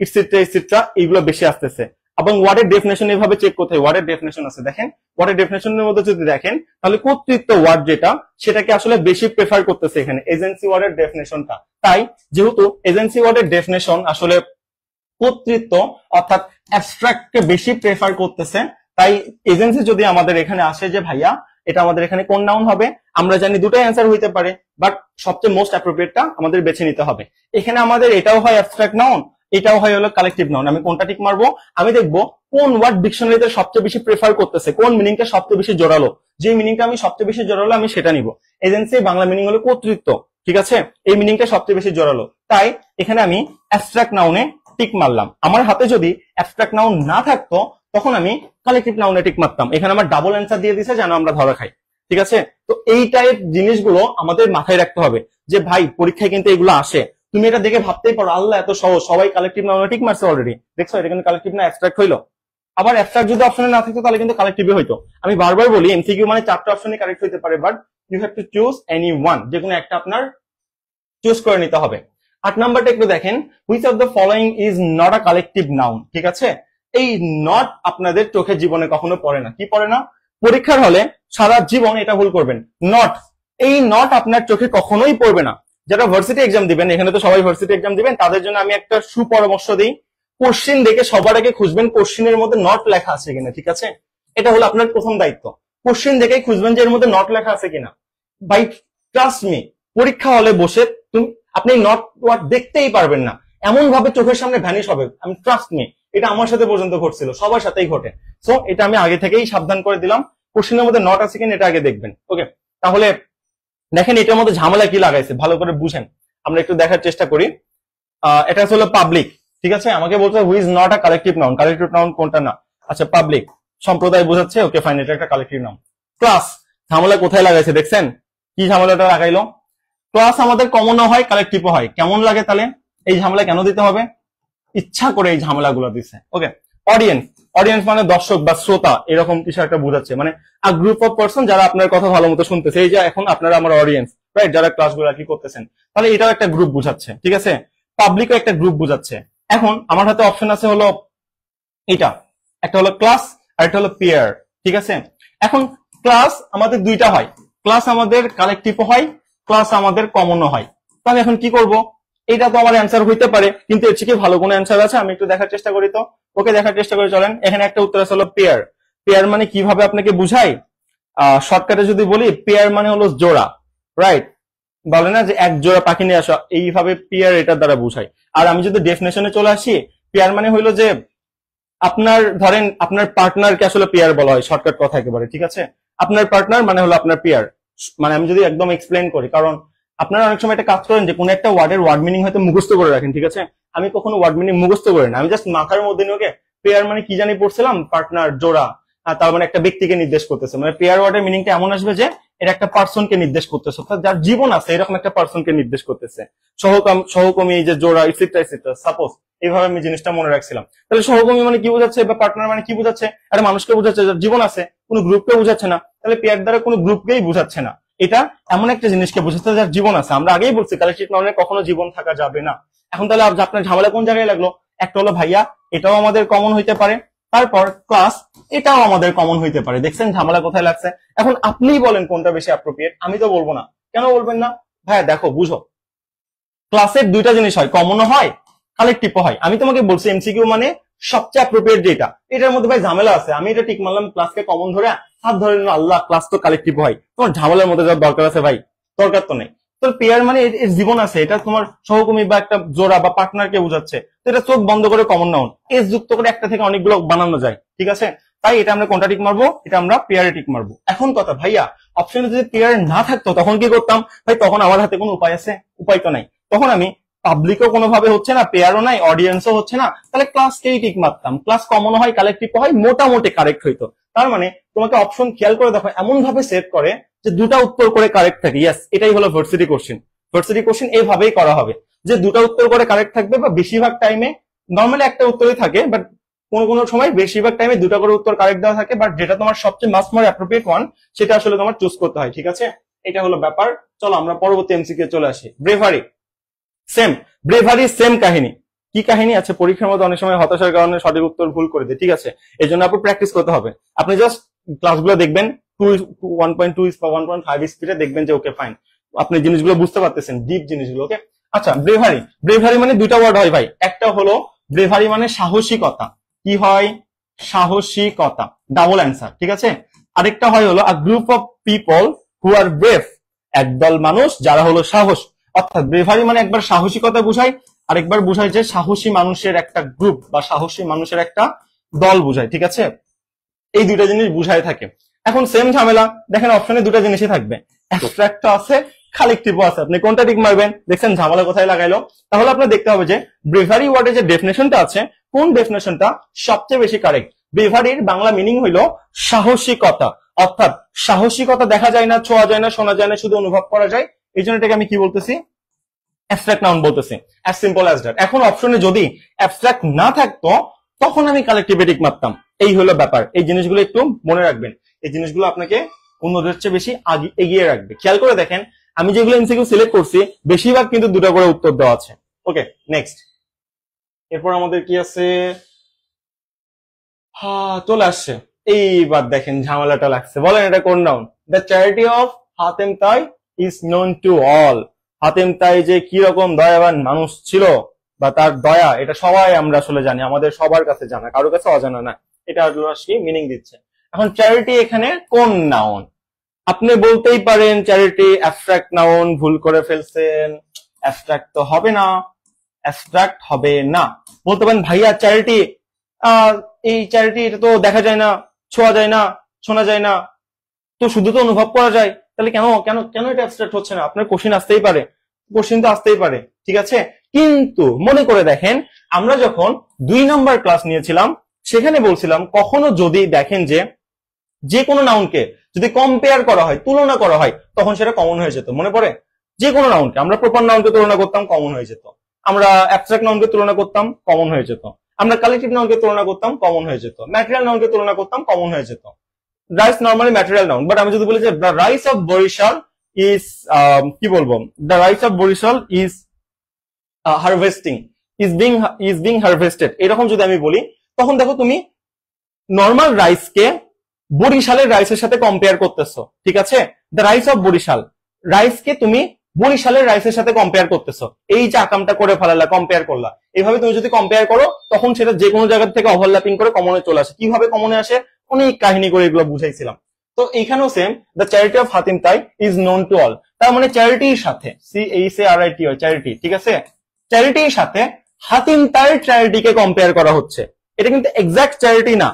Speaker 1: ইটসেট্রা ইটসেট্রা, এইগুলো বেশি আসতেছে। এবং ওয়ার্ডের ডেফিনেশন এভাবে চেক করতে হয়, ওয়ার্ডের ডেফিনেশন আছে দেখেন, ওয়ার্ডের ডেফিনেশনের মধ্যে যদি দেখেন, তাহলে কর্তৃত্ব ওয়ার্ড যেটা, সেটাকে আসলে বেশি প্রেফার করতেছে এখানে এজেন্সি ওয়ার্ডের ডেফিনেশনটা। তাই যেহেতু এজেন্সি ওয়ার্ডের ডেফিনেশন আসলে কর্তৃত্ব অর্থাৎ অ্যাবস্ট্রাক্টকে বেশি প্রেফার করতেছে, তাই এজেন্সি যদি আমাদের এখানে আসে যে ভাইয়া এটা আমাদের এখানে কোন নাউন হবে, আমরা জানি দুটাই অ্যান্সার হইতে পারে, বাট সবচেয়ে মোস্ট অ্যাপ্রোপ্রিয়েটটা আমাদের বেছে নিতে হবে। এখানে আমাদের এটাও হয় অ্যাবস্ট্রাক্ট নাউন, এটাও হয় হলো কালেকটিভ নাউন। আমি কোনটা ঠিক মারবো? আমি দেখবো কোন ওয়ার্ড ডিকশনারিতে সবচেয়ে বেশি প্রেফার করতেছে, কোন মিনিংটা সবচেয়ে বেশি জোরালো, যে মিনিংটা আমি সবচেয়ে বেশি জোরালো আমি সেটা নিব। এজেন্সি বাংলা মিনিং হলো কর্তৃত্ব, ঠিক আছে, এই মিনিংটা সবচেয়ে বেশি জোরালো, তাই এখানে আমি অ্যাবস্ট্রাক্ট নাউনে টিক মারলাম। আমার হাতে যদি অ্যাবস্ট্রাক্ট নাউন না থাকতো, তখন আমি কালেকটিভ নাউনে টিক মারতাম। এখানে আমার ডাবল অ্যান্সার দিয়ে দিছে যেন আমরা ধরা খাই, ঠিক আছে। তো এই টাইপ জিনিসগুলো আমাদের মাথায় রাখতে হবে যে ভাই পরীক্ষায় কিন্তু এগুলো আসে, তুমি এটা দেখে ভাবতেই পারো আল্লাহ এত সহজ, সবাই কালেকটিভ নাউনে টিক মারছে অলরেডি, দেখছো এটা কিন্তু কালেকটিভ না অ্যাবস্ট্রাক্ট হইলো। আবার অ্যাবস্ট্রাক্ট যদি অপশনে না থাকতো তাহলে কিন্তু কালেকটিভে হইতো। আমি বারবার বলি এমসিকিউ মানে চারটা অপশনে কারেক্ট হইতে পারে, but you have to choose any one, যে কোনো একটা আপনার চুজ করে নিতে হবে। 8 নাম্বারটা একটু দেখেন, which of the following is not a collective noun, ঠিক আছে। এই নট আপনাদের চোখের জীবনে কখনো পড়ে না। কি পড়ে না? পরীক্ষার হলে সারা জীবন এটা ভুল করবেন, নট, এই নট আপনার চোখে কখনোই পড়বে না। যারা ভার্সিটি এক্সাম দিবেন, এখানে তো সবাই ভার্সিটি এক্সাম দিবেন, তাদের জন্য আমি একটা সুপরামর্শ দিই, কোশ্চিন দেখে সবার আগে খুঁজবেন কোশ্চিনের মধ্যে নট লেখা আছে কিনা, ঠিক আছে। এটা হলো আপনার প্রথম দায়িত্ব, কোশ্চিন দেখেই খুঁজবেন যে এর মধ্যে নট লেখা আছে কিনা। ভাই ট্রাস্ট মি, পরীক্ষা হলে বসে আপনি নট ওয়ার্ড দেখতেই পারবেন না, এমন ভাবে চোখের সামনে ভ্যানিশ হবে, আমি ট্রাস্ট মি, এটা আমার সাথে পর্যন্ত ঘটছিল, সবার সাথেই ঘটে। সো এটা আমি আগে থেকেই সাবধান করে দিলাম, কোশ্চিনের মধ্যে নট আছে কিনা এটা আগে দেখবেন। ওকে, তাহলে দেখেন এটার মধ্যে ঝামেলা কি লাগাইছে ভালো করে বুঝেন, আমরা একটু দেখার চেষ্টা করি। এটা হলো পাবলিক, ঠিক আছে, আমাকে বলতে who is not a collective noun. Collective noun কোনটা না? আচ্ছা, পাবলিক, সম্প্রদায় বোঝাচ্ছে, ওকে ফাইন, এটা একটা কালেকটিভ নাউন। ক্লাস, ঝামেলা কোথায় লাগাইছে দেখছেন? কি ঝামেলাটা লাগাইলো? ক্লাস আমাদের কমনও হয় কালেকটিভও হয়, কেমন লাগে তাহলে? এই ঝামেলা কেন দিতে হবে? ইচ্ছা করে এই ঝামেলাগুলো দিচ্ছে। ওকে, অডিয়েন্স, অডিয়েন্স মানে দর্শক বা শ্রোতা, এরকম কিছু একটা বোঝাচ্ছে, মানে আ গ্রুপ অফ পার্সন যারা আপনার কথা ভালো মতো শুনতেছে। এই যে এখন আপনারা আমার অডিয়েন্স, রাইট, যারা ক্লাসগুলো কি করতেছেন, তাহলে এটাও একটা গ্রুপ বোঝাচ্ছে। ঠিক আছে, পাবলিকও একটা গ্রুপ বোঝাচ্ছে। এখন আমার হাতে অপশন আছে হলো এটা, একটা হলো ক্লাস আর একটা হলো পেয়ার। ঠিক আছে, এখন ক্লাস আমাদের দুইটা হয়, ক্লাস আমাদের কালেকটিভও হয়, ক্লাস আমাদের কমনও হয়। তো আমি এখন কি করব? এটা তো আমার অ্যান্সার হইতে পারে, কিন্তু এর থেকে ভালো কোনো অ্যান্সার আছে? আমি একটু দেখার চেষ্টা করি। তো ওকে, দেখার চেষ্টা করে চলেন। এখানে একটা উত্তর আছে হলো পেয়ার। পেয়ার মানে কিভাবে আপনাকে বুঝাই? শর্টকাটে যদি বলি, পেয়ার মানে হলো জোড়া, রাইট? বলে না যে এক জোড়া পাখি নিয়ে আসা, এইভাবে পেয়ার এটার দ্বারা বুঝাই। আর আমি যদি ডেফিনেশনে চলে আসি, পেয়ার মানে হইলো যে আপনার ধরেন আপনার পার্টনারকে আসলে পেয়ার বলা হয়, শর্টকাট কথা একেবারে। ঠিক আছে, আপনার পার্টনার মানে হলো আপনার পেয়ার। মানে আমি যদি একদম এক্সপ্লেন করি, কারণ আপনারা অনেক সময় একটা কাজ করেন যে কোনো একটা ওয়ার্ডের ওয়ার্ড মিনিং হয়তো মুখস্থ করে রাখেন। ঠিক আছে, আমি কখনো ওয়ার্ড মিনিং মুখস্থ করি না, আমি জাস্ট মাথার মধ্যে নিয়ে পেয়ার মানে কি জানি পড়ছিলাম, পার্টনার, জোড়া, তার মানে একটা ব্যক্তিকে নির্দেশ করতেছে। মানে পেয়ার ওয়ার্ডের মিনিংটা এমন আসবে যে এটা একটা পার্সনকে নির্দেশ করতেছে, অর্থাৎ যার জীবন আছে এরকম একটা পার্সনকে নির্দেশ করতেছে। সহকর্মী, যে জোড়া, ইটসেট্রা ইটসেট্রা, সাপোজ এইভাবে আমি জিনিসটা মনে রাখছিলাম। তাহলে সহকর্মী মানে কি বোঝাচ্ছে, বা পার্টনার মানে কি বোঝাচ্ছে? একটা মানুষকে বোঝাচ্ছে যার জীবন আছে, কোনো গ্রুপকে বোঝাচ্ছে না। তাহলে পেয়ার দ্বারা কোনো গ্রুপকেই বোঝাচ্ছে না, এটা এমন একটা জিনিসকে বোঝাচ্ছে যার জীবন আছে। আমরা আগেই বলছি কালেকটিভ নাউনে কখনো জীবন থাকা যাবে না। এখন তাহলে আপনার ঝামেলা কোন জায়গায় লাগলো? একটা হলো ভাইয়া এটাও আমাদের কমন হইতে পারে, তারপর ক্লাস এটাও আমাদের কমন হইতে পারে। দেখছেন ঝামেলা কোথায় লাগছে? এখন আপনিই বলেন কোনটা বেশি অ্যাপ্রোপ্রিয়েট। আমি তো বলবো না। কেন বলবেন না? ভাইয়া দেখো, বুঝো, ক্লাসের দুইটা জিনিস হয়, কমনও হয় কালেকটিভও হয়। আমি তোমাকে বলছি এমসিকিউ মানে সবচেয়ে অ্যাপ্রোপ্রিয়েট যেটা, এটার মধ্যে ভাই ঝামেলা আছে। আমি এটা ঠিক মানলাম, ক্লাসকে কমন ধরে হাত ধরে নিল, আল্লাহ, ক্লাস তো কালেকটিভ হয়। তোমার ঝামেলার মধ্যে যাওয়ার দরকার আছে ভাই? দরকার তো নেই। তোর পেয়ার মানে এর জীবন আছে, এটা তোমার সহকর্মী বা একটা জোড়া বা পার্টনারকে বোঝাচ্ছে। তো এটা চোখ বন্ধ করে কমন নাউন এস যুক্ত করে একটা থেকে অনেকগুলো বানানো যায়। ঠিক আছে, তাই এটা আমরা কোনটা টিক মারবো? এটা আমরা পেয়ারে টিক মারবো। এখন কথা, ভাইয়া অপশনে যদি পেয়ার না থাকতো তখন কি করতাম? ভাই তখন আমার হাতে কোনো উপায় আছে? উপায় তো নাই। তখন আমি পাবলিকও কোনোভাবে হচ্ছে না, পেয়ারও নাই, অডিয়েন্সও হচ্ছে না, তাহলে ক্লাসকেই টিক মারতাম। ক্লাস কমন হয়, কালেকটিভ হয়, মোটামুটি কারেক্ট হইতো। তার মানে তোমাকে অপশন খেয়াল করে দেখো, এমন ভাবে সেট করে যে দুটা উত্তর করে কারেক্ট থাকে। ইয়েস, এটাই হলো ভার্সিটি কোশ্চেন। ভার্সিটি কোশ্চেন এইভাবেই করা হবে যে দুটা উত্তর করে কারেক্ট থাকবে, বা বেশিরভাগ টাইমে নর্মালি একটা উত্তরই থাকে, বাট কোন কোন সময় বেশিরভাগ টাইমে দুটা করে উত্তর কারেক্ট দেওয়া থাকে, বাট যেটা তোমার সবচেয়ে মাস্ট মোর অ্যাপ্রোপ্রিয়েট ওয়ান সেটা আসলে তোমার চুজ করতে হয়। ঠিক আছে, এটা হলো ব্যাপার। চলো আমরা পরবর্তী এমসিকিউ চলে আসি। ব্রেভারি, সেম, ব্রেভারি সেম কাহিনী। কি কাহিনী? আছে পরীক্ষার মধ্যে অনেক সময় হতাশার কারণে সঠিক উত্তর ভুল করে দেয়। ঠিক আছে, এই জন্য আপনি প্র্যাকটিস করতে হবে। আপনি জাস্ট ক্লাসগুলো দেখবেন 1.2 বা 1.5 স্পিডে, দেখবেন যে ওকে ফাইন, আপনি জিনিসগুলো বুঝতে পারতেছেন, ডিপ জিনিসগুলো। ওকে, আচ্ছা, ব্রেভারি, ব্রেভারি মানে দুইটা ওয়ার্ড হয় ভাই। একটা হলো ব্রেভারি মানে সাহসিকতা। কি হয়? সাহসিকতা, ডাবল অ্যান্সার। ঠিক আছে, আরেকটা হয় হলো a group of people who are brave, একদল মানুষ যারা হলো সাহস। অর্থাৎ ব্রেভারি মানে একবার সাহসিকতা বুঝায়, আরেকবার বুঝায় যে সাহসী মানুষের একটা গ্রুপ বা সাহসী মানুষের একটা দল বুঝায়। ঠিক আছে, এই দুইটা জিনিস বুঝায় থাকে। এখন সেম ঝামেলা, দেখেন অপশনে দুটা জিনিসই থাকবে, অ্যাবস্ট্রাক্ট আছে, কালেকটিভও আছে। আপনি কোনটা ঠিক মারবেন? দেখছেন ঝামেলা কোথায় লাগাইলো? তাহলে আপনার দেখতে হবে যে ব্রেভারি ওয়ার্ডের যে ডেফিনেশনটা আছে, কোন ডেফিনেশনটা সবচেয়ে বেশি কারেক্ট। ব্রেভারির বাংলা মিনিং হইলো সাহসিকতা, অর্থাৎ সাহসিকতা দেখা যায় না, ছোঁয়া যায় না, শোনা যায় না, শুধু অনুভব করা যায়। এই জন্য এটাকে আমি কি বলতেছি? অ্যাবস্ট্রাক্ট নাউন বলতেছি, অ্যাজ সিম্পল অ্যাজ দ্যাট। এখন অপশনে যদি অ্যাবস্ট্রাক্ট না থাকতো তখন আমি কালেকটিভে টিক মারতাম। এই হলো ব্যাপার। এই জিনিসগুলো একটু মনে রাখবেন, এই জিনিসগুলো আপনাকে অন্যদের চেয়ে বেশি এগিয়ে রাখবে। খেয়াল করে দেখেন, আমি যেগুলো এমসিকিউ সিলেক্ট করছি বেশিরভাগ কিন্তু দুটো করে উত্তর দেওয়া আছে। ওকে, নেক্সট। এরপর আমাদের কি আছে? চলে আসছে। এইবার দেখেন ঝামেলাটা লাগছে। বলেন এটা কোন noun? The charity of Hatem Tai is known to all. Hatem Tai যে কি রকম দয়াবান মানুষ ছিল, বা তার দয়া, এটা সবাই আমরা আসলে জানি, আমাদের সবার কাছে জানা, কারোর কাছে অজানা না। এটা আসলে মিনিং দিচ্ছে। এখন চ্যারিটি এখানে কোন নাউন? আপনি বলতেই পারেন চ্যারিটি অ্যাবস্ট্রাক্ট নাউন, ভুল করে ফেলছেন। অ্যাবস্ট্রাক্ট তো হবে না, অ্যাবস্ট্রাক্ট হবে না। বলতে পারেন ভাইয়া চ্যারিটি, এই চ্যারিটি, এটা তো দেখা যায় না, ছোঁয়া যায় না, শোনা যায় না, তো শুধু তো অনুভব করা যায়। তাহলে কেন কেন কেন এটা অ্যাবস্ট্রাক্ট হচ্ছে না? আপনার কোশ্চেন আসতেই পারে, কোশ্চেন তো আসতেই পারে। ঠিক আছে, কিন্তু মনে করে দেখেন, আমরা যখন 2 নম্বর ক্লাস নিয়েছিলাম সেখানে বলছিলাম কখনো যদি দেখেন যে কোনো নাউনকে যদি কম্পেয়ার করা হয়, তুলনা করা হয়, তখন সেটা কমন হয়ে যেত। মনে পড়ে? যে কোনো নাউনকে, আমরা প্রপার নাউনকে তুলনা করতাম, কমন হয়ে যেত। আমরা অ্যাবস্ট্রাক্ট নাউনকে তুলনা করতাম, কমন হয়ে যেত। আমরা কালেক্টিভ নাউনকে তুলনা করতাম, কমন হয়ে যেত। ম্যাটেরিয়াল নাউনকে তুলনা করতাম, কমন হয়ে যেত। Rice normally material noun, but আমি যদি বলি যে the rice of Barishal is, কি বলবো, the rice of Barishal is harvesting, is being harvested, এরকম যদি আমি বলি, তখন দেখো তুমি নর্মাল রাইসকে বরিশালের রাইসের সাথে কম্পেয়ার করতেছো, ঠিক আছে? দ্য রাইস অফ বরিশাল, রাইসকে তুমি বরিশালের রাইসের সাথে কম্পেয়ার করতেছো। এই যে আকামটা করে ফেলালা, কম্পেয়ার করলা, এইভাবে তুমি যদি কম্পেয়ার করো তখন সেটা যে কোনো জায়গা থেকে ওভারল্যাপিং করে কমনে চলে আসে। কিভাবে কমনে আসে? অনেক কাহিনী করে এগুলো বুঝাইছিলাম। তো এইখানেও same, the charity of Hatim Tai is known to all, তার মানে চ্যারিটির সাথে, CHARIT হয়, চ্যারিটি, ঠিক আছে? চ্যারিটির সাথে হাতিম তাই চ্যারিটিকে কম্পেয়ার করা হচ্ছে। এটা কিন্তু এক্সাক্ট চ্যারিটি না,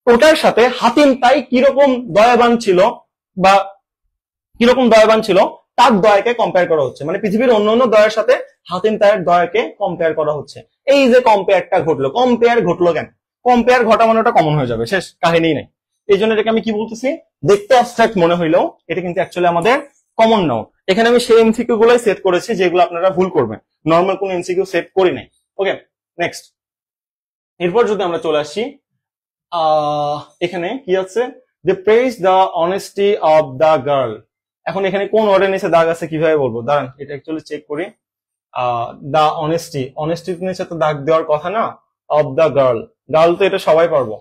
Speaker 1: ওটার সাথে হাতিম তাই কিরকম দয়াবান ছিল বা কিরকম দয়াবান ছিল তার দয়াকে কম্পেয়ার করা হচ্ছে। মানে পৃথিবীর অন্য অন্য দয়ার সাথে হাতিম তাইয়ের দয়াকে কম্পেয়ার করা হচ্ছে। এই যে কম্পেয়ারটা ঘটলো, কম্পেয়ার ঘটলো কেন? কম্পেয়ার ঘটা মানে ওটা কমন হয়ে যাবে, শেষ, কাহিনী নেই। এই জন্য এটাকে আমি কি বলতেছি, দেখতে অ্যাবস্ট্রাক্ট মনে হইলেও এটা কিন্তু অ্যাকচুয়ালি আমাদের কমন নাউন। এখানে আমি সেই এমসিকিউ গুলোই সেট করেছি যেগুলো আপনারা ভুল করবেন, নর্মাল কোন এমসিকিউ সেট করি নাই। Okay, next. এরপর যদি আমরা চলে আসি, এখানে কি আছে, they praise the honesty of the girl. এখন এখানে কোন ওয়ার্ডের নিচে দাগ আছে কিভাবে বলবো, দাঁড়ান এটা অ্যাকচুয়ালি চেক করি। দ্য অনেস্টি, অনেস্টির নিচে তো দাগ দেওয়ার কথা না, অফ দ্য গার্ল, গার্ল তো এটা সবাই পারবো।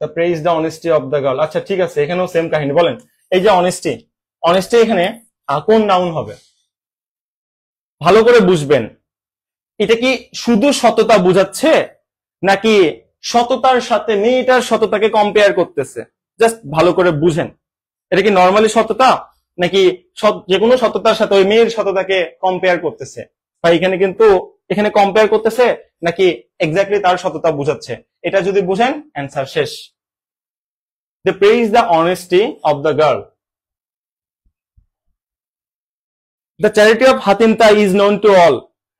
Speaker 1: The praise the honesty of the girl, আচ্ছা ঠিক আছে, এখানেও সেম কাহিনী। বলেন এই যে অনেস্টি, অনেস্টি এখানে কোন নাউন হবে? ভালো করে বুঝবেন, এটা কি শুধু সততা বুঝাচ্ছে নাকি সততার সাথে মেয়েটার সততাকে কম্পেয়ার করতেছে? জাস্ট ভালো করে বুঝেন, এটা কি নর্মালি সততা নাকি যে কোনো সততার সাথে ওই মেয়ের সততাকে কম্পেয়ার করতেছে? বা এখানে কিন্তু এখানে কম্পেয়ার করতেছে নাকি এক্স্যাক্টলি তার সততা বুঝাচ্ছে? এটা যদি বুঝেন অ্যান্সার শেষ। They praise the honesty of the girl, the charity of Hatim Tai is known to all.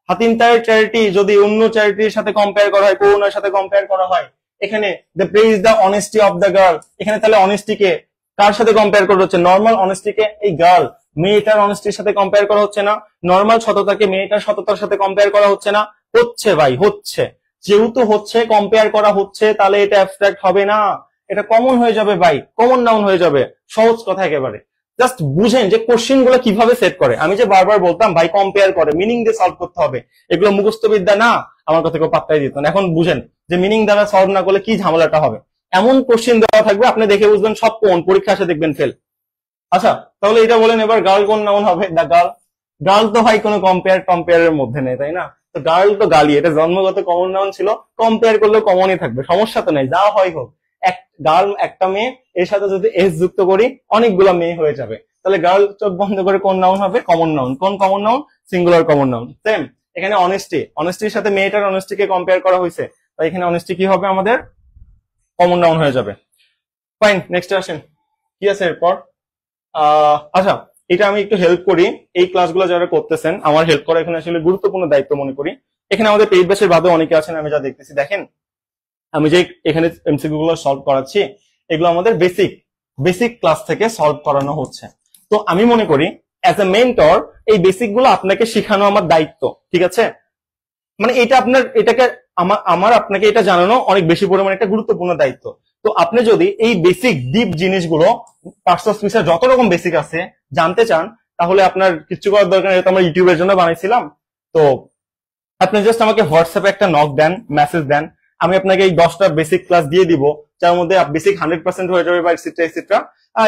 Speaker 1: Hatim তাইয়ের চ্যারিটি যদি অন্য চ্যারিটির সাথে কম্পেয়ার করা হয়, করুণার সাথে কম্পেয়ার করা হয়, এখানে they praise the honesty of the girl, এখানে তাহলে অনেস্টিকে কার সাথে কম্পেয়ার করা হচ্ছে? নর্মাল অনেস্টিকে এই গার্ল মেয়েটার অনেস্টির সাথে কম্পেয়ার করা হচ্ছে না, নর্মাল সততাকে মেয়েটার সততার সাথে কম্পেয়ার করা হচ্ছে না। হচ্ছে ভাই, হচ্ছে। যেহেতু হচ্ছে, কম্পেয়ার করা হচ্ছে, তাহলে এটা অ্যাবস্ট্রাক্ট হবে না, এটা কমন হয়ে যাবে ভাই, কমন নাউন হয়ে যাবে। সহজ কথা একেবারে, জাস্ট বুঝেন যে কোশ্চেন গুলো কিভাবে সেট করে। আমি যে বারবার বলতাম ভাই কম্পেয়ার করে, মিনিং দিয়ে সলভ করতে হবে, এগুলো মুখস্থ বিদ্যা না, আমার কথা কেউ পাত্তাই দিত না। এখন বুঝেন যে মিনিং দ্বারা সলভ না করলে কি ঝামেলাটা হবে। এমন কোশ্চেন দেওয়া থাকবে, আপনি দেখে বুঝবেন সব কোন পরীক্ষা আসে দেখবেন ফেল। আচ্ছা তাহলে এটা বলেন এবার গার্ল কোন নাউন হবে? দা গার্ল, গার্ল তো ভাই কোনো কম্পেয়ারের মধ্যে নেই, তাই না? তো গার্ল তো গালি, এটা জন্মগত কমন নাউন ছিল, কম্পেয়ার করলেও কমনই থাকবে, সমস্যা তো নেই, যা হয় হোক। এক গার্ল একটা মেয়ে, এর সাথে যদি এস যুক্ত করি অনেকগুলো মেয়ে হয়ে যাবে। তাহলে গার্ল চোখ বন্ধ করে কোন নাউন হবে? Common noun. কোন common noun? Singular common noun. Same এখানে অনেস্টি, অনেস্টির সাথে মেয়েটার অনেস্টিকে কম্পেয়ার করা হয়েছে, তাই এখানে অনেস্টি কি হবে আমাদের? কমন নাউন হয়ে যাবে। ফাইন, নেক্সট আসেন, কি আছে এরপর? আচ্ছা এটা আমি একটু হেল্প করি, এই ক্লাসগুলো যারা করতেছেন আমার হেল্প করা এখানে আসলে গুরুত্বপূর্ণ দায়িত্ব মনে করি। এখানে আমাদের পেইড ব্যাচের বাদে অনেকে আছেন, আমি যা দেখতেছি, দেখেন আমি যে এখানে এমসিকিউ গুলো সলভ করাচ্ছি, এগুলো আমাদের বেসিক ক্লাস থেকে সলভ করানো হচ্ছে। তো আমি মনে করি অ্যাজ এ মেন্টর এই বেসিক গুলো আপনাকে শেখানো আমার দায়িত্ব, ঠিক আছে? মানে এটা আপনার, এটাকে আমার আপনাকে এটা জানানো অনেক বেশি পরিমাণে একটা গুরুত্বপূর্ণ দায়িত্ব। তো আপনি যদি এই বেসিক ডিপ জিনিসগুলো, পার্টস অফ স্পিচের যত রকম বেসিক আছে জানতে চান, তাহলে আপনার কিছু করার দরকার নেই, আমরা ইউটিউবের জন্য বানাইছিলাম। তো আপনি জাস্ট আমাকে হোয়াটসঅ্যাপে একটা নক দেন, মেসেজ দেন, আমি আপনাকে এই 10টা বেসিক ক্লাস দিয়ে দিব, যার মধ্যে বেসিক 100% হয়ে যাবে বা এটসেট্রা এটসেট্রা।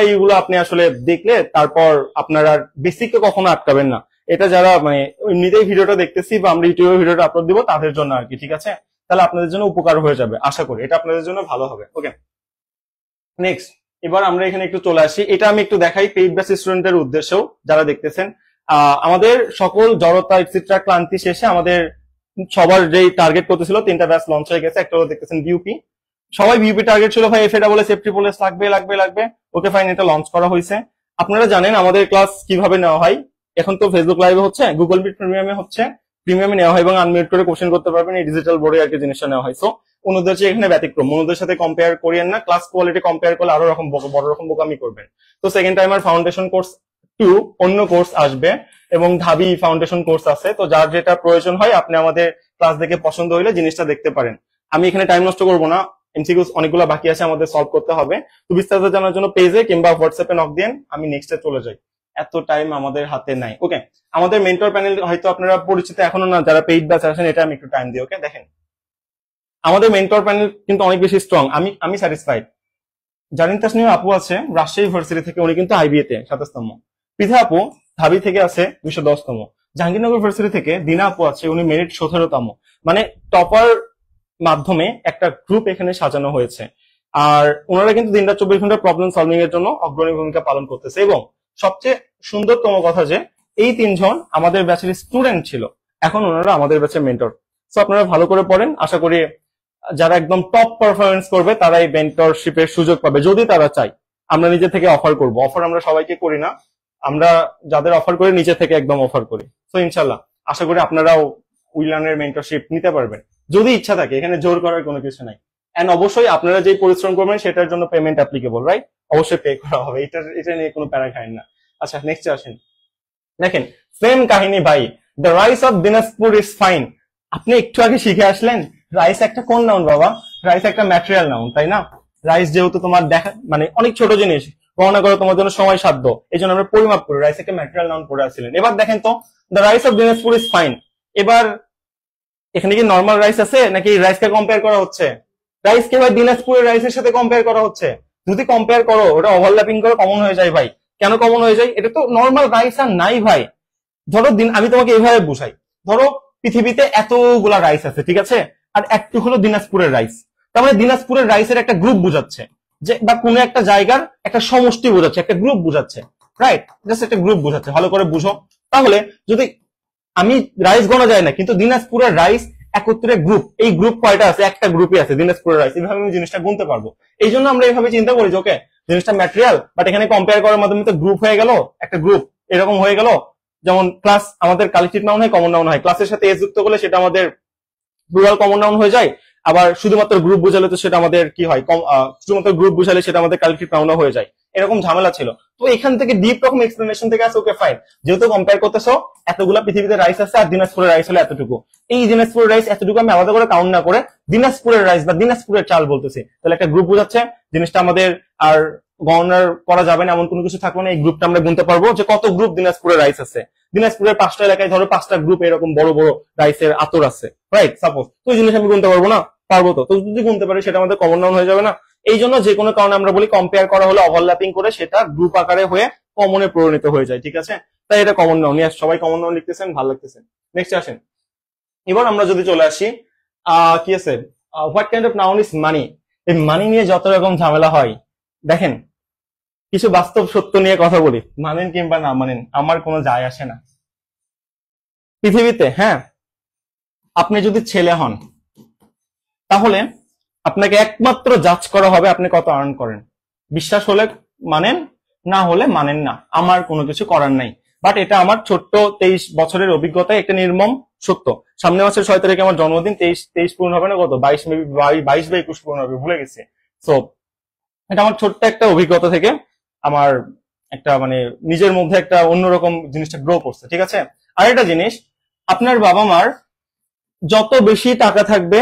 Speaker 1: এইগুলো আপনি আসলে দেখলে তারপর আপনার আর বেসিককে কখনো আটকাবেন না। এটা যারা মানে এমনিতেই ভিডিওটা দেখতেছি বা আমরা ইউটিউবে ভিডিওটা আপলোড দিব তাদের জন্য আর কি, ঠিক আছে? তাহলে আপনাদের জন্য উপকার হয়ে যাবে, আশা করি এটা আপনাদের জন্য ভালো হবে। ওকে, নেক্সট এবার আমরা এখানে একটু চলে আসি, এটা আমি একটু দেখাই পেইড ব্যাচ স্টুডেন্টের উদ্দেশ্যেও যারা দেখতেছেন। আমাদের সকল জড়তা এটসেট্রা ক্লান্তি শেষে আমাদের সবার যেই টার্গেট করতেছিল 3টা ব্যাচ লঞ্চ হয়ে গেছে। একটা দেখতেছেন বিউপি, সবাই বিউপি টার্গেট ছিল ভাই FAAS FAAS লাগবে। ওকে ফাইন, এটা লঞ্চ করা হয়েছে। আপনারা জানেন আমাদের ক্লাস কিভাবে নেওয়া হয়, এখন তো ফেসবুক লাইভে হচ্ছে, গুগল মিট প্রিমিয়ামে হচ্ছে, প্রিমিয়ামে নেওয়া হয় এবং আনমিউট করে কোশ্চেন করতে পারবেন, এই ডিজিটাল বোর্ডে আর কি জিনিসটা নেওয়া হয়। সো অন্যদের চেয়ে এখানে ব্যতিক্রম, অন্যদের সাথে কম্পেয়ার করিয়েন না, ক্লাস কোয়ালিটি কম্পেয়ার করলে আরো রকম বড় রকম বোকামি করবেন। তো সেকেন্ড টাইমার ফাউন্ডেশন কোর্স 2 অন্য কোর্স আসবে এবং ঢাবি ফাউন্ডেশন কোর্স আছে। তো যার যেটা প্রয়োজন হয় আপনি আমাদের ক্লাস দেখে পছন্দ হইলে জিনিসটা দেখতে পারেন। আমি এখানে টাইম নষ্ট করবো না, এমসিকিউ অনেকগুলো বাকি আছে আমাদের সলভ করতে হবে। তো বিস্তারিত জানার জন্য পেজে কিংবা হোয়াটসঅ্যাপে নক দেন, আমি নেক্সটে চলে যাই, এত টাইম আমাদের হাতে নাই। ওকে, আমাদের মেন্টর প্যানেল হয়তো আপনারা পরিচিত এখনো না, যারা পেইড ব্যাচ আছেন, এটা আমি একটু টাইম দিই। ওকে, দেখেন আমাদের মেন্টর প্যানেল কিন্তু অনেক বেশি স্ট্রং, আমি স্যাটিসফাইড। জারিন তাসনিম আপু আছে রাজশাহী ইউনিভার্সিটি থেকে, উনি কিন্তু আইবিএ তে 27তম। পৃথা আপু ঢাবি থেকে আছে 210তম। জাহাঙ্গীরনগর ইউনিভার্সিটি থেকে দিনা আপু আছে, উনি মেরিট 17তম। মানে টপার মাধ্যমে একটা গ্রুপ এখানে সাজানো হয়েছে। আর ওনারা কিন্তু দিনরাত 24 ঘন্টা প্রবলেম সলভিং এর জন্য অগ্রণী ভূমিকা পালন করতেছে। এবং সবচেয়ে সুন্দরতম কথা যে এই 3 জন আমাদের ব্যাচের স্টুডেন্ট ছিল, এখন ওনারা আমাদের ব্যাচের মেন্টর। সো আপনারা ভালো করে পড়েন, আশা করি যারা একদম টপ পারফরমেন্স করবে তারা এই মেন্টরশিপের সুযোগ পাবে, যদি তারা চায়। আমরা নিজে থেকে অফার করব, অফার আমরা সবাইকে করি না, আমরা যাদের অফার করি নিজে থেকে একদম অফার করি। তো ইনশাল্লাহ আশা করি আপনারাও উইলার্নের মেন্টরশিপ নিতে পারবেন যদি ইচ্ছা থাকে, এখানে জোর করার কোনো কিছু নাই। এন্ড অবশ্যই আপনারা যে পরিশ্রম করবেন সেটার জন্য পেমেন্ট অ্যাপ্লিকেবল, রাইট? অবশ্যই পে করা হবে, এটা নিয়ে কোনো প্যারা খায়েন না। আচ্ছা নেক্সট আসেন, দেখেন সেম কাহিনী ভাই, the rice of Dinajpur is fine. আপনি একটু আগে শিখে আসলেন রাইস একটা কোন নাউন বাবা? রাইস একটা ম্যাটেরিয়াল নাউন, তাই না? রাইস যেহেতু তোমার দেখা মানে অনেক ছোট জিনিস, গণনা করা তোমার জন্য সময় সাধ্য, এই জন্য আমরা পরিমাপ করি, রাইস একটা ম্যাটেরিয়াল নাউন পড়ে আসছিলেন। এবার দেখেন তো, the rice of Dinajpur is fine, এবার এখানে কি নর্মাল রাইস আছে নাকি রাইসকে কম্পেয়ার করা হচ্ছে? রাইসকে ভাই দিনাজপুরের রাইসের সাথে কম্পেয়ার করা হচ্ছে। যদি কম্পেয়ার করো ওটা ওভারল্যাপিং করে কমন হয়ে যায় ভাই। কেন কমন হয়ে যায়? এটা তো নর্মাল রাইস আর নাই ভাই। ধরো আমি তোমাকে এইভাবে বুঝাই, ধরো পৃথিবীতে এতগুলা রাইস আছে, ঠিক আছে, আর একটু হলো দিনাজপুরের রাইস। তার মানে দিনাজপুরের রাইসের একটা গ্রুপ বুঝাচ্ছে, যে বা কোনো একটা জায়গার একটা সমষ্টি বোঝাচ্ছে, একটা গ্রুপ বুঝাচ্ছে, রাইট? জাস্ট একটা গ্রুপ বুঝাচ্ছে, ভালো করে বুঝো। তাহলে যদি আমি রাইস গোনা যায় না, কিন্তু দিনাজপুরের রাইস একত্রে গ্রুপ, এই গ্রুপ কয়টা আছে? একটা গ্রুপে আছে দিনাজপুরের রাইস, এইভাবে আমি জিনিসটা গুনতে পারবো। এই জন্য আমরা এইভাবে চিন্তা করি যে ওকে জিনিসটা ম্যাটেরিয়াল, বাট এখানে কম্পেয়ার করার মাধ্যমে তো গ্রুপ হয়ে গেল, একটা গ্রুপ এরকম হয়ে গেল। যেমন ক্লাস আমাদের কালেক্টিভ নাউন হয়, কমন নাউন হয়, ক্লাসের সাথে এস যুক্ত করলে সেটা আমাদের প্লুরাল কমন নাউন হয়ে যায়। আবার শুধুমাত্র গ্রুপ বুঝালে তো সেটা আমাদের কি হয়, শুধুমাত্র গ্রুপ বুঝালে সেটা আমাদের কালেক্টিভ নাউনও হয়ে যায়। এরকম ঝামেলা ছিল। তো এখান থেকে ডিপ রকম এক্সপ্লেনেশন থেকে আছে, ওকে ফাইন, যেহেতু কম্পেয়ার করতেছো এতগুলা পৃথিবীতে রাইস আছে আর দিনাজপুরের রাইস হলো এতটুকু, এই দিনাজপুরের রাইস এতটুকু আমি আলাদা করে কাউন্ট না করে দিনাজপুরের রাইস বা দিনাজপুরের চাল বলতেছি, তাহলে একটা গ্রুপ বোঝাচ্ছে। জিনিসটা আমাদের আর গণনার করা যাবে না, এমন কোনো কিছু থাকবে না, এই গ্রুপটা আমরা গুনতে পারবো যে কত গ্রুপ দিনাজপুরের রাইস আছে। দিনাজপুরের 5টা এলাকায় ধরো 5টা গ্রুপ এরকম বড় বড় রাইসের আতর আছে, রাইট? সাপোজ, তো এই জিনিস আমি গুনতে পারবো না? পারবো। তো যদি গুনতে পারি সেটা আমাদের কমন নাউন হয়ে যাবে না? এই জন্য যে কোনো কারণে আমরা বলি কম্পেয়ার করা হলে ওভারল্যাপিং করে সেটা গ্রুপ আকারে হয়ে কমনে পরিণত হয়ে যায়, ঠিক আছে? তাই এটা কমন নাউন। সবাই কমন নাউন লিখতেছেন, ভালো লাগতেছে। নেক্সট আসেন, এবার আমরা যদি চলে আসি কি আছে, what kind of noun is money. এই মানি নিয়ে যত রকম ঝামেলা হয়, দেখেন কিছু বাস্তব সত্য নিয়ে কথা বলি, মানেন কিংবা না মানেন আমার কোনো যায় আসে না। পৃথিবীতে, হ্যাঁ, আপনি যদি ছেলে হন তাহলে আপনাকে একমাত্র জাজ করা হবে আপনি কত আর্ন করেন। বিশ্বাস হলে মানেন, না হলে মানেন না, আমার কোনো কিছু করার নাই। বাট এটা আমার ছোট্ট 23 বছরের অভিজ্ঞতায় একটা নির্মম সত্য। সামনে মাসের 6 তারিখে আমার জন্মদিন, 23 পূর্ণ হবে না, কত 22 মেবি 22 বা 21 পূর্ণ হবে, ভুলে গেছি। সো এটা আমার ছোট্ট একটা অভিজ্ঞতা থেকে আমার একটা মানে নিজের মধ্যে একটা অন্যরকম জিনিসটা গ্রো করছে, ঠিক আছে? আর একটা জিনিস, আপনার বাবা মার যত বেশি টাকা থাকবে